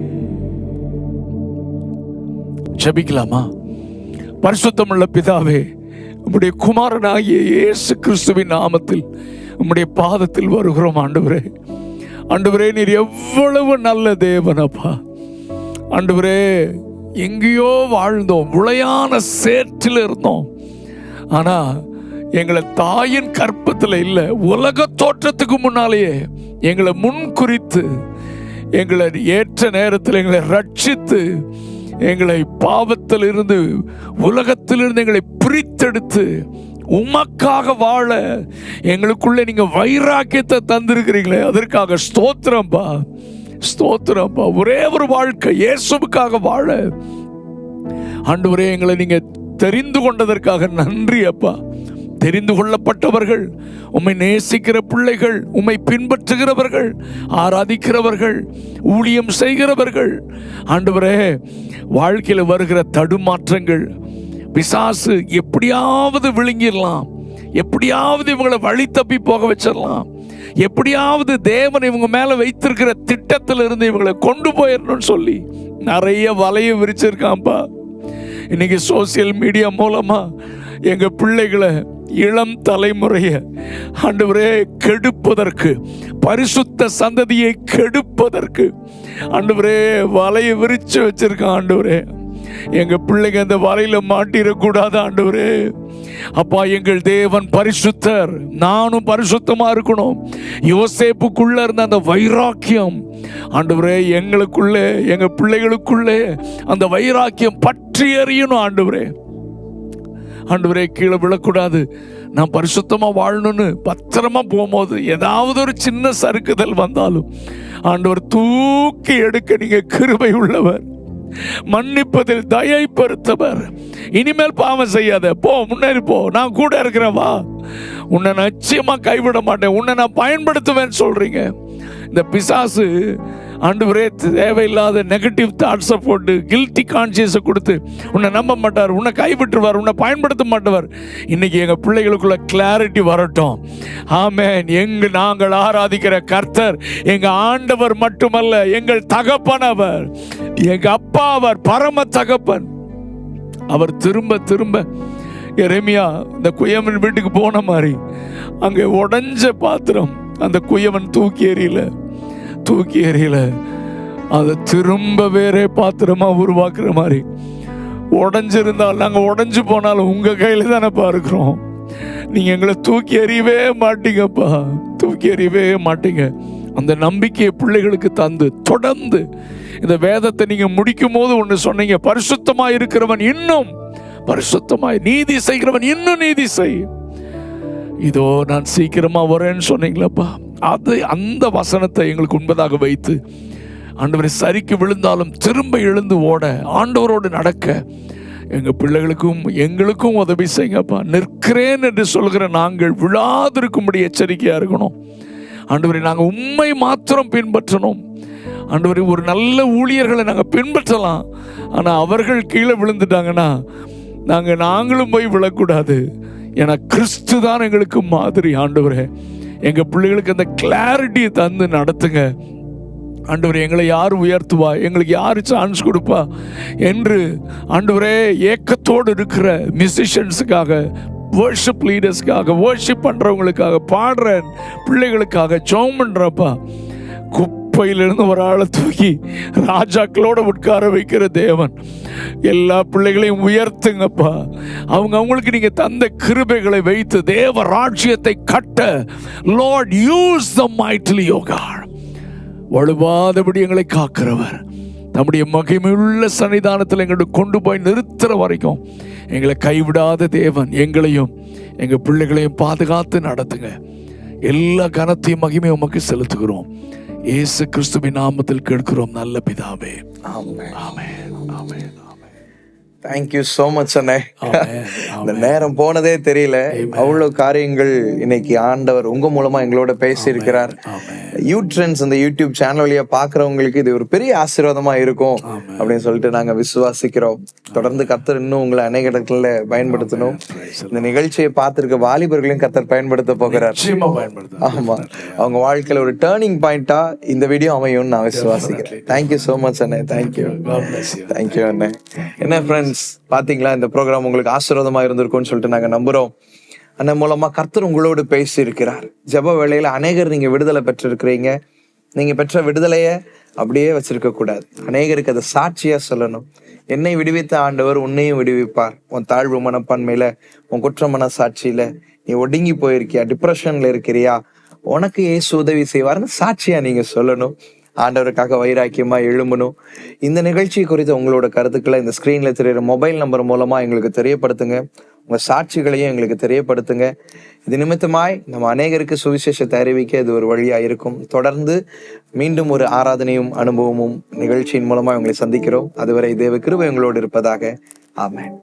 ஜெபிக்கலாமா? பரிசுத்தமுள்ள பிதாவே, உம்முடைய குமாரனாகிய இயேசு கிறிஸ்துவின் நாமத்தில் உம்முடைய பாதத்தில் வருகிறோம் ஆண்டவரே. ஆண்டவரே, நீர் எவ்வளவு நல்ல தேவனப்பா. ஆண்டவரே, எங்கேயோ வாழ்ந்தோம், உளையான சேற்றில் இருந்தோம். ஆனா எங்களை தாயின் கற்பத்தில் இல்லை, உலக தோற்றத்துக்கு முன்னாலேயே எங்களை முன் குறித்து எங்களை ஏற்ற நேரத்தில் எங்களை ரட்சித்து எங்களை பாவத்தில் இருந்து உலகத்திலிருந்து எங்களை பிரித்தெடுத்து உமக்காக வாழ எங்களுக்குள்ளே நீங்க வைராக்கியத்தை தந்திருக்கிறீங்களே, அதற்காக ஸ்தோத்திரம்பா, ஸ்தோத்திரம்பா. ஒரே ஒரு வாழ்க்கை இயேசுவுக்காக வாழ ஆண்டவரே எங்களை நீங்க தெரிந்து கொண்டதற்காக நன்றி அப்பா. தெரிந்து கொள்ளப்பட்டவர்கள், உம்மை நேசிக்கிற பிள்ளைகள், உம்மை பின்பற்றுகிறவர்கள், ஆராதிக்கிறவர்கள், ஊழியம் செய்கிறவர்கள், ஆண்டவரே வாழ்க்கையில் வருகிற தடுமாற்றங்கள், பிசாசு எப்படியாவது விழுங்கிடலாம், எப்படியாவது இவங்களை வழி தப்பி போக வச்சிடலாம், எப்படியாவது தேவன் இவங்க மேல வைத்திருக்கிற திட்டத்தில் இருந்து இவங்களை கொண்டு போயிடணும்னு சொல்லி நிறைய வலையை விரிச்சிருக்காம்பா. இன்னைக்கு சோசியல் மீடியா மூலமா எங்க பிள்ளைகளை, இளம் தலைமுறையை ஆண்டவரே கெடுப்பதற்கு, பரிசுத்த சந்ததியை கெடுப்பதற்கு ஆண்டவரே வலையை விரிச்சு வச்சிருக்கான். ஆண்டவரே, எங்க பிள்ளைங்க அந்த வலையில மாட்டிடக்கூடாது ஆண்டவரே. அப்பா, எங்கள் தேவன் பரிசுத்தர், நானும் பரிசுத்தமா இருக்கணும். யோசேப்புக்குள்ள இருந்த அந்த வைராக்கியம் ஆண்டவரே எங்களுக்குள்ளே, எங்க பிள்ளைகளுக்குள்ளே அந்த வைராக்கியம் பற்றி எறியணும் ஆண்டவரே. ஆண்டவரே, கீழே விழக்கூடாது, நான் பரிசுத்தமா வாழணும்னு பத்திரமா போகும்போது ஏதாவது ஒரு சின்ன சறுக்குதல் வந்தாலும் ஆண்டவர் தூக்கி எடுக்க நீங்க கிருபை உள்ளவர், மன்னிப்பதில் தயை பெருத்தவர். இனிமேல் பாவம் செய்யாத, போ, முன்னேறி போ, நான் கூட இருக்கிறவா, உன்னை நிச்சயமா கைவிட மாட்டேன், உன்னை நான் பயன்படுத்துவேன்னு சொல்றீங்க. இந்த பிசாசு ஆண்டவரே தேவையில்லாத நெகட்டிவ் தாட்ஸை போட்டு கில்ட்டி கான்சியஸை கொடுத்து உன்னை நம்ப மாட்டார், உன்னை கைவிட்டுருவார், உன்னை பயன்படுத்த மாட்டவர். இன்னைக்கு எங்கள் பிள்ளைகளுக்குள்ள கிளாரிட்டி வரட்டும். ஆமென். நாங்கள் ஆராதிக்கிற கர்த்தர் எங்கள் ஆண்டவர் மட்டுமல்ல, எங்கள் தகப்பனவர், எங்கள் அப்பா, அவர் பரம தகப்பன். அவர் திரும்ப திரும்ப எரேமியா இந்த குயவன் வீட்டுக்கு போன மாதிரி அங்கே உடைஞ்ச பாத்திரம் அந்த குயவன் தூக்கி எறியல, அதை திரும்ப வேற பாத்திரமா உருவாக்குற மாதிரி. உடைஞ்சிருந்தால், நாங்கள் உடைஞ்சு போனாலும் உங்க கையில தானேப்பா இருக்கிறோம். நீங்க எங்களை தூக்கி எறியவே மாட்டீங்கப்பா, தூக்கி எறியவே மாட்டீங்க. அந்த நம்பிக்கையை பிள்ளைகளுக்கு தந்து தொடர்ந்து இந்த வேதத்தை நீங்க முடிக்கும் போது ஒன்று சொன்னீங்க, பரிசுத்தமாய் இருக்கிறவன் இன்னும் பரிசுத்தமாய், நீதி செய்கிறவன் இன்னும் நீதி செய். இதோ நான் சீக்கிரமா வரேன்னு சொன்னீங்களப்பா. அது அந்த வசனத்தை எங்களுக்கு உண்பதாக வைத்து ஆண்டவரை சரிக்கு விழுந்தாலும் திரும்ப எழுந்து ஓட, ஆண்டவரோடு நடக்க எங்க பிள்ளைகளுக்கும் எங்களுக்கும் உதவி செய்யுங்கப்பா. நிற்கிறேன் என்று சொல்கிற நாங்கள் விழாதிருக்கும்படி எச்சரிக்கையா இருக்கணும் ஆண்டவரை. நாங்கள் உண்மை மாத்திரம் பின்பற்றணும் ஆண்டவரை. ஒரு நல்ல ஊழியர்களை நாங்கள் பின்பற்றலாம், ஆனால் அவர்கள் கீழே விழுந்துட்டாங்கன்னா நாங்களும் போய் விழக்கூடாது. ஏன்னா கிறிஸ்து தான் எங்களுக்கு மாதிரி. ஆண்டவரே, எங்க பிள்ளைகளுக்கு அந்த கிளாரிட்டியை தந்து நடத்துங்க ஆண்டவரே. எங்களை யார் உயர்த்துவா, எங்களுக்கு யார் சான்ஸ் கொடுப்பா என்று ஆண்டவரே ஏக்கத்தோடு இருக்கிற மியூசிஷியன்ஸுக்காக, வர்ஷிப் லீடர்ஸ்க்காக, வர்ஷிப் பண்றவங்களுக்காக, பாடுற பிள்ளைகளுக்காக ஜெபம் பண்றப்பா. குப்பையிலிருந்து ஒரு ஆளை தூக்கி ராஜாக்களோட உட்கார வைக்கிற தேவன், எல்லா பிள்ளைகளையும் உயர்த்துங்கப்பா. அவங்களுக்கு நீங்க தந்த கிருபைகளை வைத்து தேவ ராஜ்யத்தை கட்ட, Lord, use them mightily, O God. வலுவாதபடி எங்களை காக்கிறவர், நம்முடைய மகிமையுள்ள சன்னிதானத்தில் எங்களை கொண்டு போய் நிறுத்துற வரைக்கும் எங்களை கைவிடாத தேவன் எங்களையும் எங்க பிள்ளைகளையும் பாதுகாத்து நடத்துங்க. எல்லா கனத்தையும் மகிமையும் உமக்கு செலுத்துகிறோம். இயேசு கிறிஸ்துவின் நாமத்தில் கேட்கிறோம் நல்ல பிதாவே. ஆமென். ஆமென். ஆமென். தேங்க்யூ ஸோ மச் அண்ணே. இந்த நேரம் போனதே தெரியல. அவ்வளவு காரியங்கள் இன்னைக்கு ஆண்டவர் உங்க மூலமா எங்களோட பேசி இருக்கிறார். யூ ட்ரெண்ட்ஸ் அந்த யூடியூப் சேனல் வழியா பாக்குறவங்களுக்கு இது ஒரு பெரிய ஆசீர்வாதமா இருக்கும் அப்படின்னு சொல்லிட்டு நாங்க விசுவாசிக்கிறோம். தொடர்ந்து கர்த்தர் இன்னும் உங்களை அநேக இடத்துல பயன்படுத்தணும். இந்த நிகழ்ச்சியை பார்த்திருக்க வாலிபர்களையும் கர்த்தர் பயன்படுத்த போகிறார். ஆமா, அவங்க வாழ்க்கையில ஒரு டேர்னிங் பாயிண்டா இந்த வீடியோ அமையும் நான் விசுவாசிக்கிறேன். தேங்க்யூ சோ மச் அண்ணே. தேங்க்யூ அண்ணே. என்ன ஃப்ரெண்ட்ஸ், பாத்தீங்களா இந்த ப்ரோக்ராம் உங்களுக்கு ஆசீர்வாதமா இருந்திருக்கும்னு சொல்லிட்டு நாங்க நம்புறோம். அண்ணன் மூலமா கர்த்தர் உங்களோடு பேசி இருக்கிறார். ஜெப வேளையில அநேகர் நீங்க விடுதலை பெற்றிருக்கிறீங்க. நீங்க பெற்ற விடுதலைய அப்படியே வச்சிருக்க கூடாது. அநேகருக்கு அதை சாட்சியா சொல்லணும். என்னை விடுவித்த ஆண்டவர் உன்னையும் விடுவிப்பார். உன் தாழ்வு மனப்பான்மையில, உன் குற்ற மனசாட்சியில நீ ஒடுங்கி போயிருக்கியா, டிப்ரெஷன்ல இருக்கிறியா, உனக்கு ஏசு உதவி செய்வார்னு சாட்சியா நீங்க சொல்லணும். ஆண்டவருக்காக வைராக்கியமா எழும்பணும். இந்த நிகழ்ச்சி குறித்து உங்களோட கருத்துக்களை இந்த ஸ்கிரீன்ல தெரியுற மொபைல் நம்பர் மூலமா எங்களுக்கு தெரியப்படுத்துங்க. உங்க சாட்சிகளையும் எங்களுக்கு தெரியப்படுத்துங்க. இது நிமித்தமாய் நம்ம அநேகருக்கு சுவிசேஷத்தை அறிவிக்க இது ஒரு வழியா இருக்கும். தொடர்ந்து மீண்டும் ஒரு ஆராதனையும் அனுபவமும் நிகழ்ச்சியின் மூலமா உங்களை சந்திக்கிறோம். அதுவரை தேவ கிருபை உங்களோடு இருப்பதாக. ஆமென்.